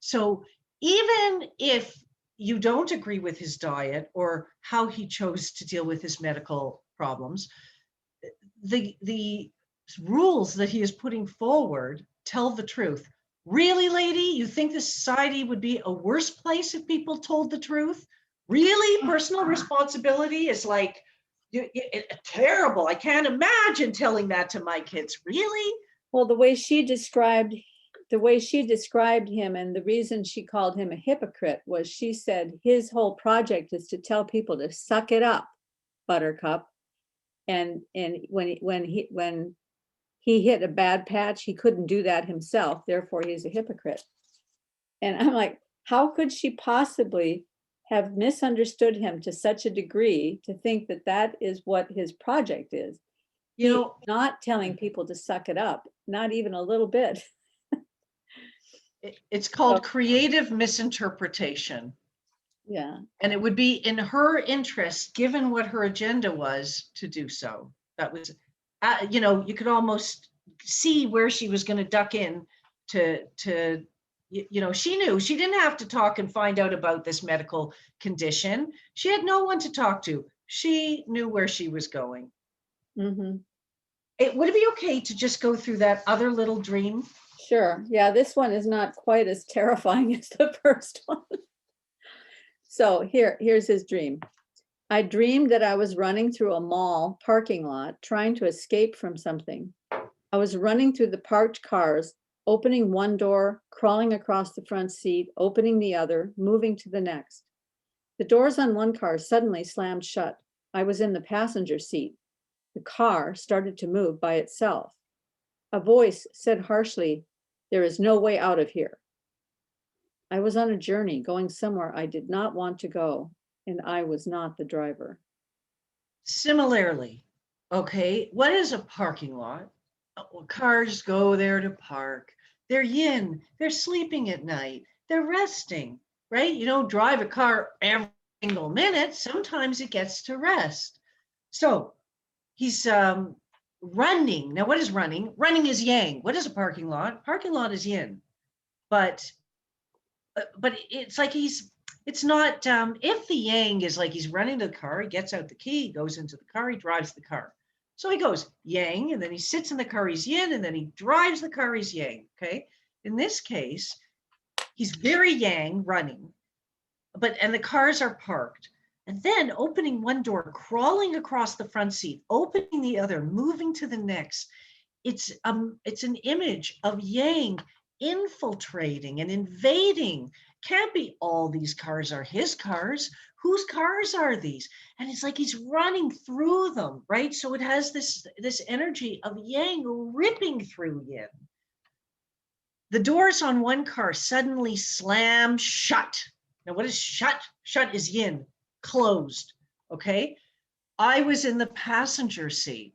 So even if you don't agree with his diet or how he chose to deal with his medical problems, the rules that he is putting forward tell the truth. Really, lady, you think the society would be a worse place if people told the truth? Really? Personal responsibility is like terrible. I can't imagine telling that to my kids. Really? Well, the way she described him, and the reason she called him a hypocrite was she said his whole project is to tell people to suck it up, Buttercup. And when he hit a bad patch, he couldn't do that himself. Therefore, he's a hypocrite. And I'm like, how could she possibly have misunderstood him to such a degree to think that that is what his project is? He's not telling people to suck it up, not even a little bit. It's called creative misinterpretation. Yeah. And it would be in her interest, given what her agenda was, to do so. That was, you could almost see where she was going to duck in to, she knew she didn't have to talk and find out about this medical condition. She had no one to talk to. She knew where she was going. Mm-hmm. Would it be okay to just go through that other little dream? Sure. Yeah, this one is not quite as terrifying as the first one. So here's his dream. I dreamed that I was running through a mall parking lot, trying to escape from something. I was running through the parked cars, opening one door, crawling across the front seat, opening the other, moving to the next. The doors on one car suddenly slammed shut. I was in the passenger seat. The car started to move by itself. A voice said harshly, "There is no way out of here." I was on a journey going somewhere I did not want to go, and I was not the driver. Similarly, okay, what is a parking lot? Cars go there to park. They're yin. They're sleeping at night. They're resting, right? You don't drive a car every single minute. Sometimes it gets to rest. So he's running. Now, what is running? Running is yang. What is a parking lot? Parking lot is yin. But it's like it's not, if the yang is like he's running to the car, he gets out the key, he goes into the car, he drives the car. So he goes yang, and then he sits in the car, he's yin, and then he drives the car, he's yang, okay? In this case, he's very yang running, and the cars are parked. And then opening one door, crawling across the front seat, opening the other, moving to the next. It's an image of yang infiltrating and invading. Can't be all these cars are his cars. Whose cars are these? And it's like he's running through them, right? So it has this energy of yang ripping through yin. The doors on one car suddenly slam shut. Now, what is shut? Shut is yin, closed, okay? I was in the passenger seat.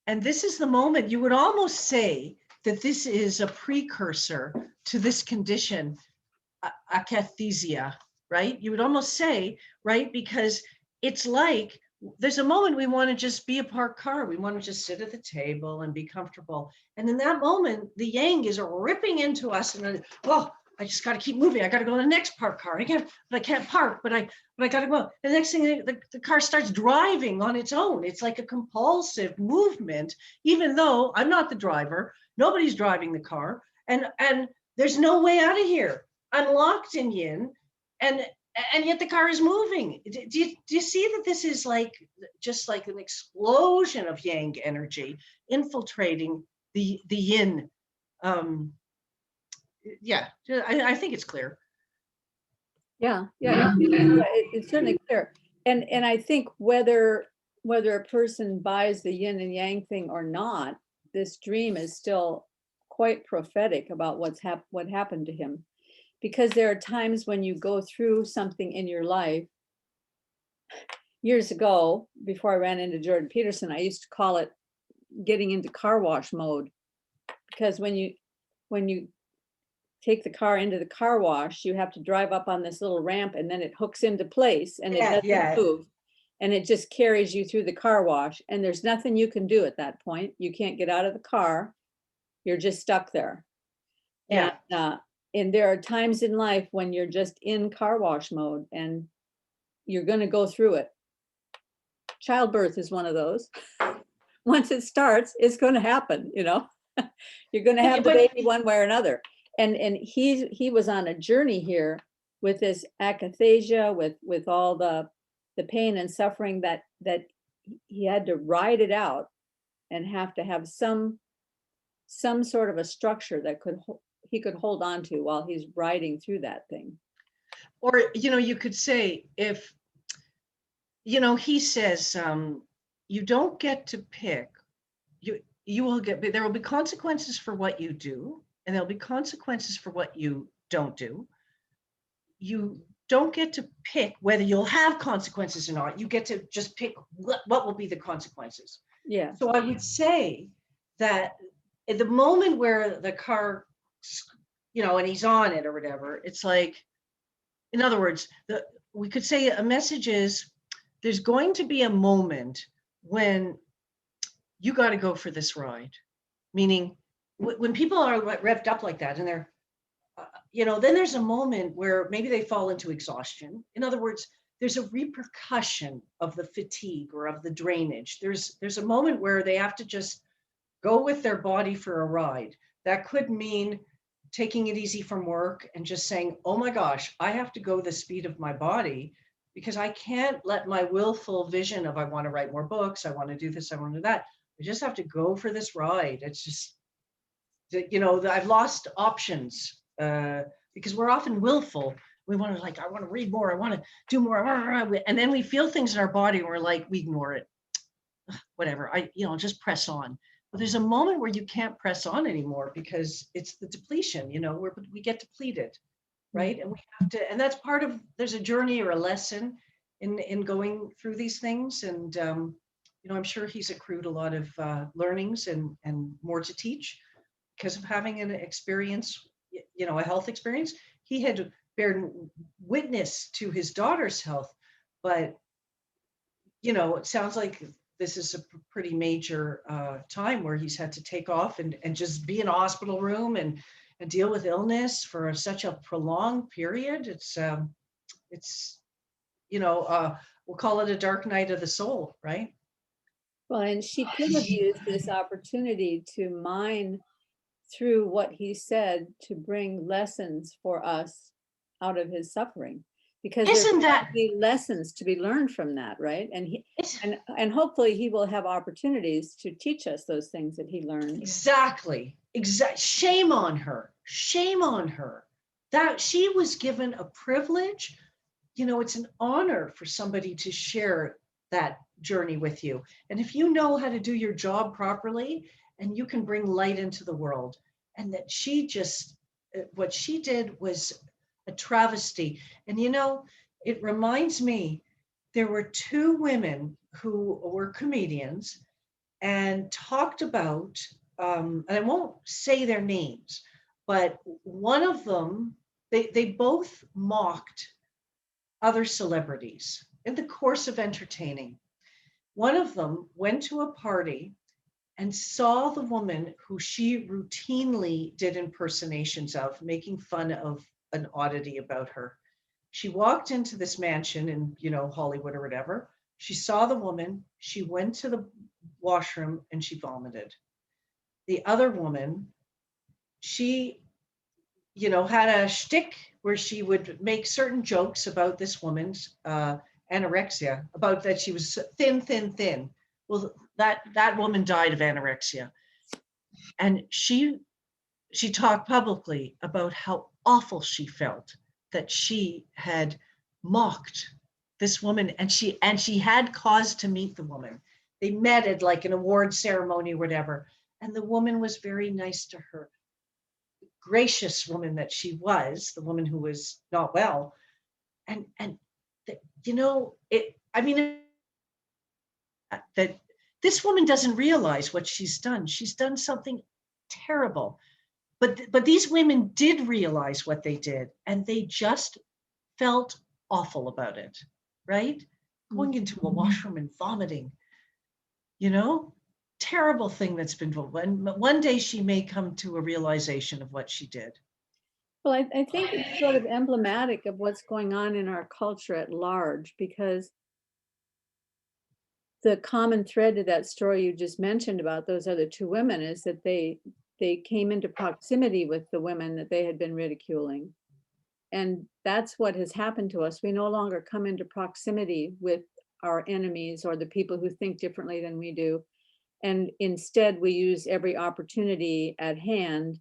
And this is the moment you would almost say that this is a precursor to this condition, akathisia, right? You would almost say, right? Because it's like there's a moment we want to just be a parked car. We want to just sit at the table and be comfortable. And in that moment, the yang is ripping into us, and oh, I just got to keep moving. I got to go to the next parked car. I can't park, but I got to go. The next thing, the car starts driving on its own. It's like a compulsive movement, even though I'm not the driver. Nobody's driving the car, and there's no way out of here. I'm locked in yin, and yet the car is moving. Do you see that this is like just like an explosion of yang energy infiltrating the yin? Yeah, I think it's clear. Yeah, it's certainly clear. And I think whether a person buys the yin and yang thing or not, this dream is still quite prophetic about what happened to him. Because there are times when you go through something in your life. Years ago, before I ran into Jordan Peterson, I used to call it getting into car wash mode. Because when you take the car into the car wash, you have to drive up on this little ramp, and then it hooks into place, and it doesn't move, and it just carries you through the car wash, and there's nothing you can do at that point. You can't get out of the car. You're just stuck there. Yeah. And there are times in life when you're just in car wash mode, and you're going to go through it. Childbirth is one of those. Once it starts, it's going to happen, you know. You're going to have the baby one way or another. And he was on a journey here with this akathisia, with all the pain and suffering that he had to ride it out, and have to have some sort of a structure that he could hold on to while he's riding through that thing. Or, you know, you could say, if, you know, he says, you don't get to pick, you will get, there will be consequences for what you do, and there'll be consequences for what you don't do. You don't get to pick whether you'll have consequences or not. You get to just pick what will be the consequences. Yeah. So I would say that at the moment where the car, you know, and he's on it or whatever, it's like, in other words, we could say a message is, there's going to be a moment when you got to go for this ride. Meaning, when people are revved up like that, and they're, you know, then there's a moment where maybe they fall into exhaustion. In other words, there's a repercussion of the fatigue or of the drainage. There's a moment where they have to just go with their body for a ride. That could mean taking it easy from work and just saying, oh my gosh, I have to go the speed of my body, because I can't let my willful vision of I want to write more books, I want to do this, I want to do that. I just have to go for this ride. It's just, you know, I've lost options because we're often willful. We want to, like, I want to read more, I want to do more, and then we feel things in our body and we're like, we ignore it. Whatever, just press on. But there's a moment where you can't press on anymore because it's the depletion, you know, we get depleted, right? And we have to, and that's part of, there's a journey or a lesson in going through these things. And, you know, I'm sure he's accrued a lot of learnings and more to teach because of having an experience, you know, a health experience. He had beared witness to his daughter's health, but, you know, it sounds like this is a pretty major time where he's had to take off and just be in a hospital room and deal with illness for such a prolonged period. It's you know, we'll call it a dark night of the soul, right? Well, and she could have used this opportunity to mine through what he said to bring lessons for us out of his suffering, because there's Isn't that lessons to be learned from that, right? And and hopefully he will have opportunities to teach us those things that he learned. exactly. Shame on her. Shame on her. That she was given a privilege. You know, it's an honor for somebody to share that journey with you. And if you know how to do your job properly and you can bring light into the world, and that she just, what she did was a travesty. And, you know, it reminds me, there were two women who were comedians and talked about, and I won't say their names, but one of them, they both mocked other celebrities in the course of entertaining. One of them went to a party and saw the woman who she routinely did impersonations of, making fun of an oddity about her. She walked into this mansion in, you know, Hollywood or whatever. She saw the woman, she went to the washroom and she vomited. The other woman, she, you know, had a shtick where she would make certain jokes about this woman's anorexia, about that she was thin. Well, that woman died of anorexia. And she talked publicly about how awful she felt that she had mocked this woman, and she had cause to meet the woman. They met at like an award ceremony or whatever, and the woman was very nice to her. Gracious woman that she was, the woman who was not well. And you know, I mean, that this woman doesn't realize what she's done. She's done something terrible. But these women did realize what they did, and they just felt awful about it, right? Going into a washroom and vomiting, you know, terrible thing that's been done. One day she may come to a realization of what she did. Well, I think it's sort of emblematic of what's going on in our culture at large, because the common thread to that story you just mentioned about those other two women is that they came into proximity with the women that they had been ridiculing. And that's what has happened to us. We no longer come into proximity with our enemies or the people who think differently than we do. And instead, we use every opportunity at hand,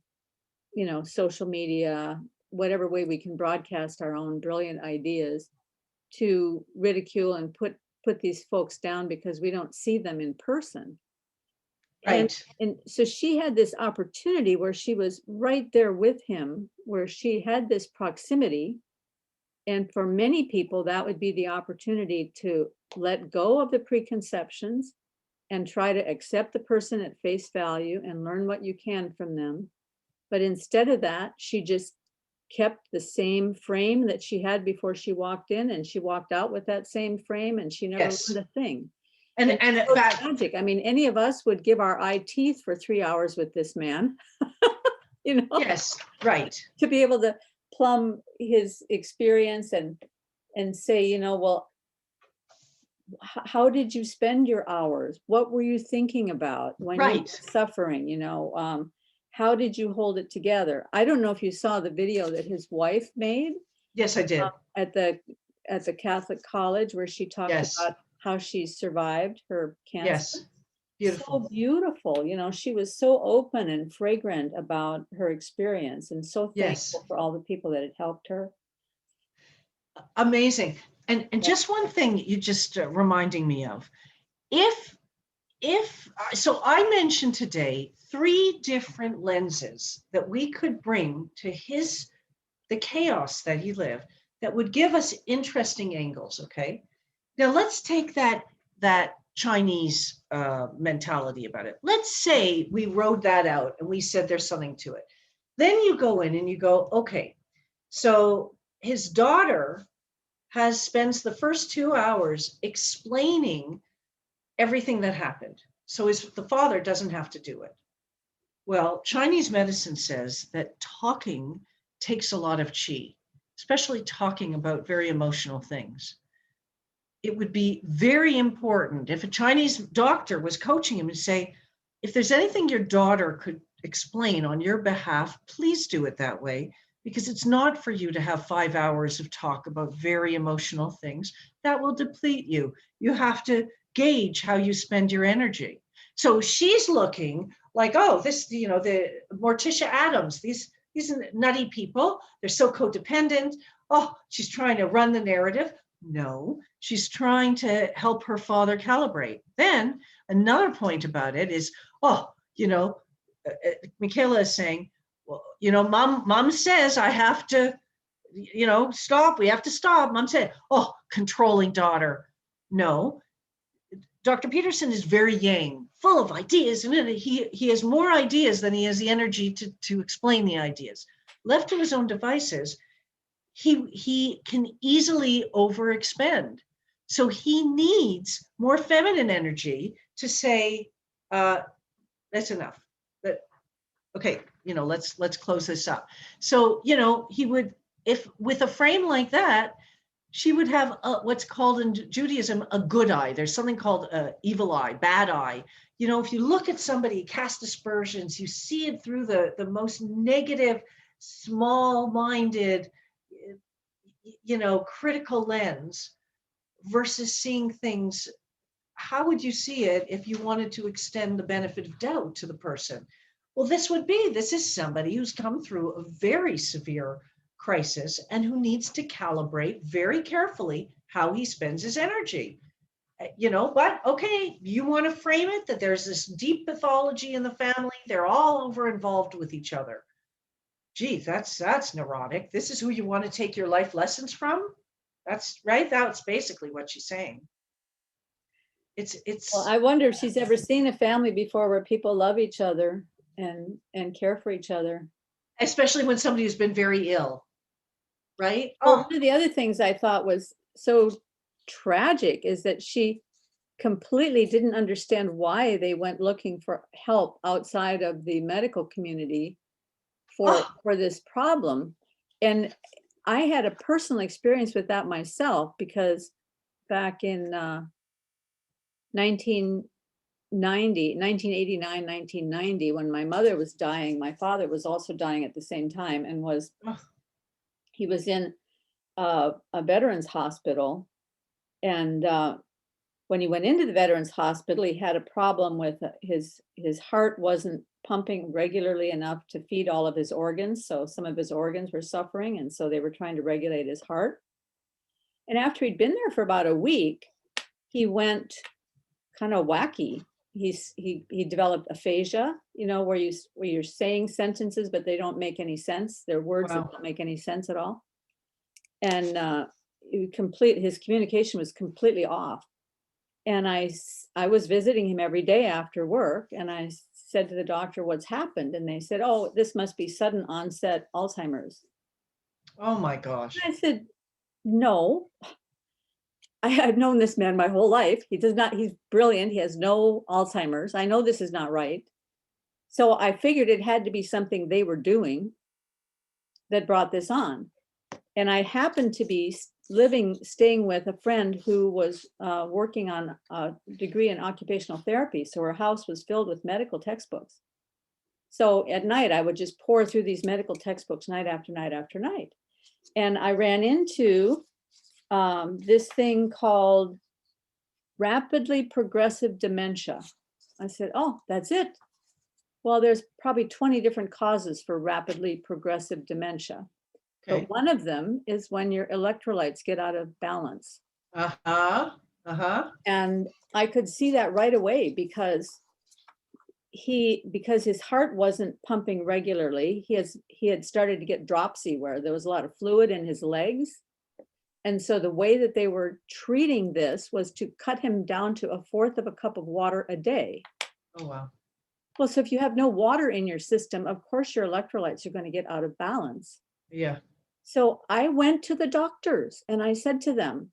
you know, social media, whatever way we can broadcast our own brilliant ideas, to ridicule and put these folks down because we don't see them in person. Right. And so she had this opportunity where she was right there with him, where she had this proximity. And for many people, that would be the opportunity to let go of the preconceptions and try to accept the person at face value and learn what you can from them. But instead of that, she just kept the same frame that she had before she walked in, and she walked out with that same frame, and she never learned a thing. And so tragic. I mean, any of us would give our eye teeth for 3 hours with this man, you know? Yes, right. To be able to plumb his experience and say, you know, well, how did you spend your hours? What were you thinking about when you were suffering? You know, how did you hold it together? I don't know if you saw the video that his wife made. Yes, I did. At the Catholic college, where she talked about how she survived her cancer. Yes, beautiful. So beautiful. You know, she was so open and fragrant about her experience, and so thankful for all the people that had helped her. Amazing. And just one thing you just reminding me of, so I mentioned today 3 different lenses that we could bring to the chaos that he lived, that would give us interesting angles. Okay. Now let's take that Chinese mentality about it. Let's say we wrote that out and we said there's something to it. Then you go in and you go, okay, so his daughter spends the first 2 hours explaining everything that happened. So the father doesn't have to do it. Well, Chinese medicine says that talking takes a lot of qi, especially talking about very emotional things. It would be very important if a Chinese doctor was coaching him and say, if there's anything your daughter could explain on your behalf, please do it that way, because it's not for you to have 5 hours of talk about very emotional things. That will deplete you. You have to gauge how you spend your energy. So she's looking like, oh, this, the Morticia Adams, these nutty people, they're so codependent. Oh, she's trying to run the narrative. No, she's trying to help her father calibrate. Then another point about it is, Michaela is saying, well, mom says I have to, stop. We have to stop. Mom said, oh, controlling daughter. No, Dr. Peterson is very yang, full of ideas, and he has more ideas than he has the energy to explain the ideas. Left to his own devices, he can easily overexpend. So he needs more feminine energy to say, that's enough. Okay, let's close this up. So, he would, if with a frame like that, she would have what's called in Judaism a good eye. There's something called evil eye, bad eye. If you look at somebody, cast aspersions, you see it through the most negative, small-minded, critical lens versus seeing things. How would you see it if you wanted to extend the benefit of doubt to the person? Well, this is somebody who's come through a very severe crisis and who needs to calibrate very carefully how he spends his energy. But okay, you want to frame it that there's this deep pathology in the family. They're all over involved with each other. Gee, that's neurotic. This is who you want to take your life lessons from? That's right. That's basically what she's saying. It's Well, I wonder if she's ever seen a family before where people love each other and care for each other. Especially when somebody has been very ill, right? Well, one of the other things I thought was so tragic is that she completely didn't understand why they went looking for help outside of the medical community for this problem. And I had a personal experience with that myself, because back in 1989, 1990, when my mother was dying, my father was also dying at the same time, and he was in a veterans hospital. And when he went into the veterans hospital, he had a problem with his heart wasn't pumping regularly enough to feed all of his organs. So some of his organs were suffering, and so they were trying to regulate his heart. And after he'd been there for about a week, he went kind of wacky. He developed aphasia, where you're saying sentences, but they don't make any sense. They're words that don't make any sense at all. And his communication was completely off. And I was visiting him every day after work, and I said to the doctor, what's happened? And they said, oh, this must be sudden onset Alzheimer's. Oh my gosh. And I said, no, I've known this man my whole life. He's brilliant. He has no Alzheimer's. I know this is not right. So I figured it had to be something they were doing that brought this on. And I happened to be staying with a friend who was working on a degree in occupational therapy. So her house was filled with medical textbooks. So at night, I would just pour through these medical textbooks night after night after night. And I ran into this thing called rapidly progressive dementia. I said, oh, that's it. Well, there's probably 20 different causes for rapidly progressive dementia. Okay. But one of them is when your electrolytes get out of balance. And I could see that right away because his heart wasn't pumping regularly. He had started to get dropsy, where there was a lot of fluid in his legs. And so the way that they were treating this was to cut him down to 1/4 of a cup of water a day. Oh, wow. Well, so if you have no water in your system, of course your electrolytes are going to get out of balance. Yeah. So I went to the doctors and I said to them,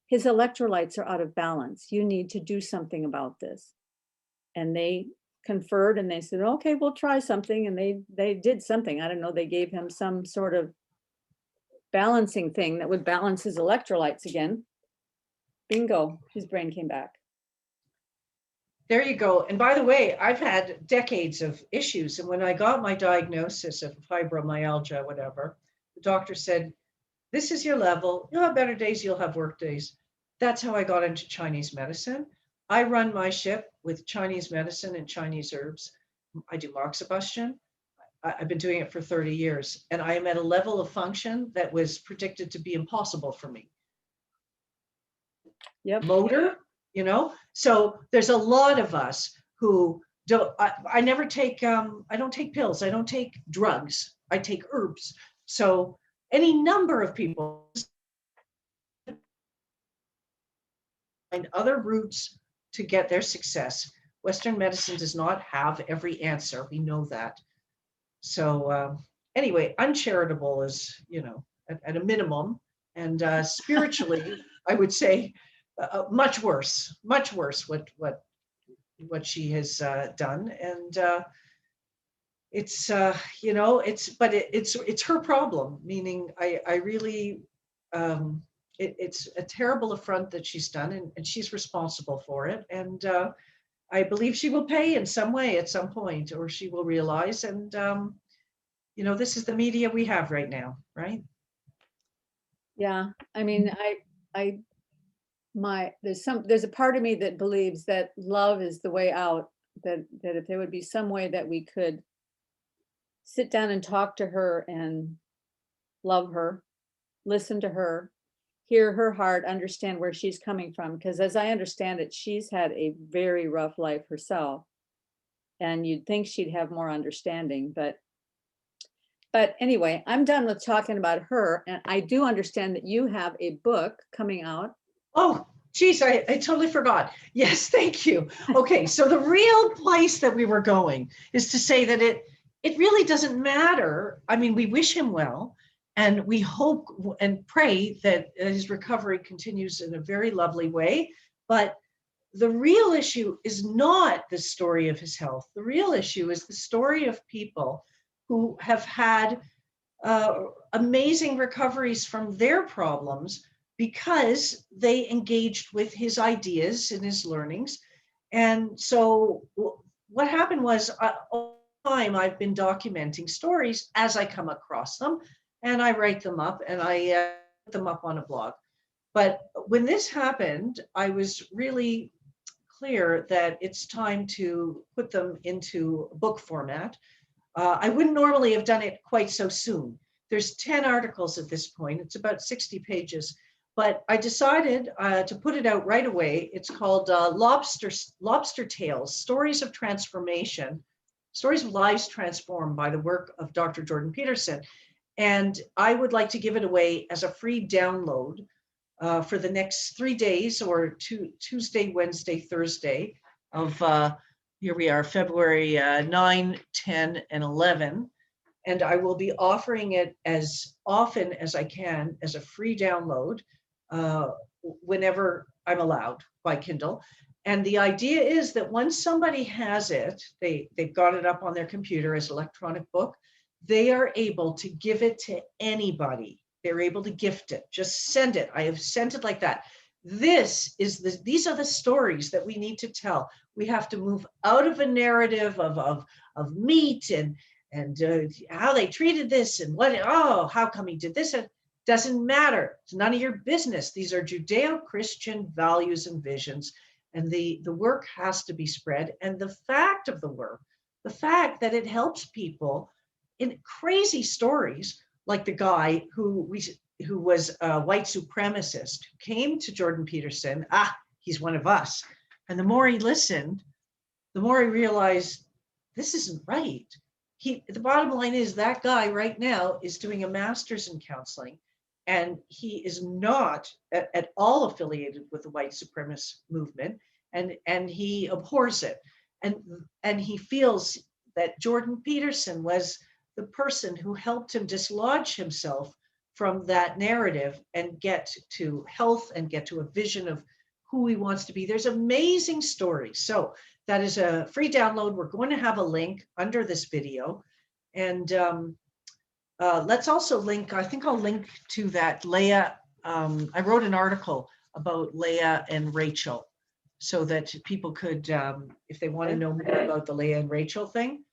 his electrolytes are out of balance. You need to do something about this. And they conferred and they said, okay, we'll try something. And they did something. I don't know, they gave him some sort of balancing thing that would balance his electrolytes again. Bingo, his brain came back. There you go. And by the way, I've had decades of issues. And when I got my diagnosis of fibromyalgia, whatever, the doctor said, this is your level. You'll have better days, you'll have work days. That's how I got into Chinese medicine. I run my ship with Chinese medicine and Chinese herbs. I do moxibustion. I've been doing it for 30 years, and I am at a level of function that was predicted to be impossible for me. Yep. Motor, you know? So there's a lot of us who don't, I never take, I don't take pills. I don't take drugs. I take herbs. So any number of people find other routes to get their success. Western medicine does not have every answer. We know that. So anyway, uncharitable is, you know, at a minimum, and spiritually, I would say much worse what she has done. And it's, you know, it's her problem, meaning I really, it's a terrible affront that she's done, and she's responsible for it. And I believe she will pay in some way at some point, or she will realize. And, you know, this is the media we have right now, right? Yeah. I mean, there's a part of me that believes that love is the way out, that if there would be some way that we could sit down and talk to her and love her, listen to her, hear her heart, understand where she's coming from. Because as I understand it, she's had a very rough life herself. And you'd think she'd have more understanding. But anyway, I'm done with talking about her. And I do understand that you have a book coming out. Oh, geez, I totally forgot. Yes, thank you. Okay, so the real place that we were going is to say that it really doesn't matter. I mean, we wish him well. And we hope and pray that his recovery continues in a very lovely way. But the real issue is not the story of his health. The real issue is the story of people who have had amazing recoveries from their problems because they engaged with his ideas and his learnings. And so what happened was, all the time I've been documenting stories as I come across them. And I write them up and I put them up on a blog. But when this happened, I was really clear that it's time to put them into book format. I wouldn't normally have done it quite so soon. There's 10 articles at this point. It's about 60 pages. But I decided to put it out right away. It's called Lobster Tales, Stories of Transformation, Stories of Lives Transformed by the work of Dr. Jordan Peterson. And I would like to give it away as a free download for the next 3 days, or Tuesday, Wednesday, Thursday of, here we are, February 9, 10, and 11. And I will be offering it as often as I can as a free download whenever I'm allowed by Kindle. And the idea is that once somebody has it, they've got it up on their computer as an electronic book, they are able to give it to anybody. They're able to gift it. Just send it. I have sent it like that. These are the stories that we need to tell. We have to move out of a narrative of meat and how they treated this and how come he did this? It doesn't matter. It's none of your business. These are Judeo-Christian values and visions, and the work has to be spread. And the fact of the work, the fact that it helps people in crazy stories, like the guy who was a white supremacist who came to Jordan Peterson. He's one of us. And the more he listened, the more he realized this isn't right. The bottom line is that guy right now is doing a master's in counseling. and he is not at all affiliated with the white supremacist movement, and he abhors it, and he feels that Jordan Peterson was the person who helped him dislodge himself from that narrative and get to health and get to a vision of who he wants to be. There's amazing stories. So that is a free download. We're going to have a link under this video. And let's also link, I think I'll link to that Leah. I wrote an article about Leah and Rachel so that people could, if they want to know more about the Leah and Rachel thing,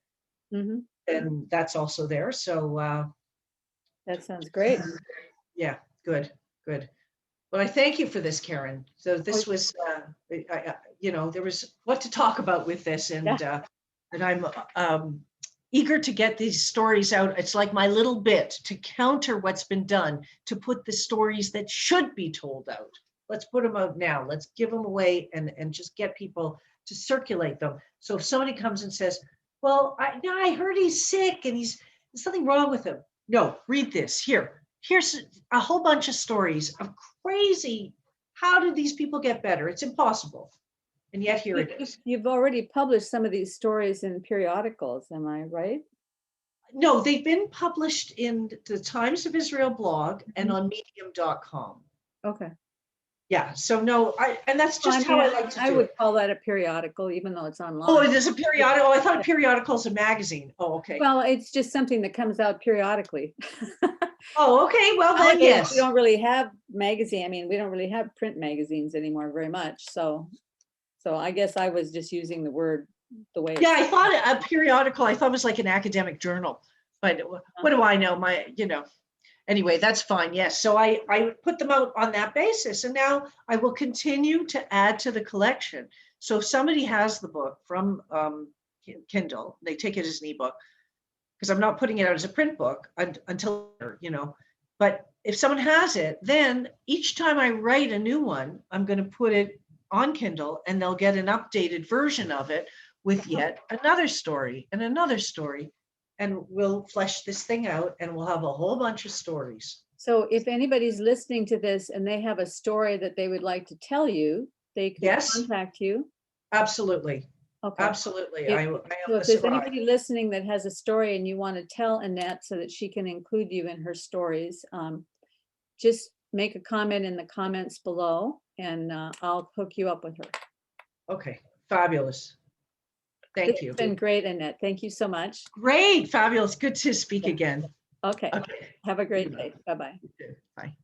then that's also there. So that sounds great. Yeah, good. Well, I thank you for this, Karen. So this was, there was what to talk about with this, and I'm eager to get these stories out. It's like my little bit to counter what's been done, to put the stories that should be told out. Let's put them out now. Let's give them away and just get people to circulate them. So if somebody comes and says, well, I heard he's sick and there's something wrong with him. No, read this. Here's a whole bunch of stories of crazy. How did these people get better? It's impossible. And yet here it is. You've already published some of these stories in periodicals, am I right? No, they've been published in the Times of Israel blog and on medium.com. Okay. Yeah, so no, and that's just how I like to do it. I would call that a periodical, even though it's online. Oh, it is a periodical. Oh, I thought a periodical is a magazine. Oh, okay. Well, it's just something that comes out periodically. Oh, okay. Well, then, yes. We don't really have magazine. I mean, we don't really have print magazines anymore very much. So I guess I was just using the word the way. Yeah, I thought a periodical, I thought it was like an academic journal, but what do I know? Anyway, that's fine. Yes. So I put them out on that basis, and now I will continue to add to the collection. So if somebody has the book from Kindle, they take it as an ebook, because I'm not putting it out as a print book until, but if someone has it, then each time I write a new one, I'm going to put it on Kindle, and they'll get an updated version of it with yet another story and another story. And we'll flesh this thing out, and we'll have a whole bunch of stories. So if anybody's listening to this and they have a story that they would like to tell you, they can contact you. Absolutely. Okay. Absolutely. So if there's anybody listening that has a story and you want to tell Annette so that she can include you in her stories, just make a comment in the comments below, and I'll hook you up with her. Okay. Fabulous. Thank you. It's been great, Annette. Thank you so much. Great. Fabulous. Good to speak again. Okay. Have a great day. Bye-bye. Bye.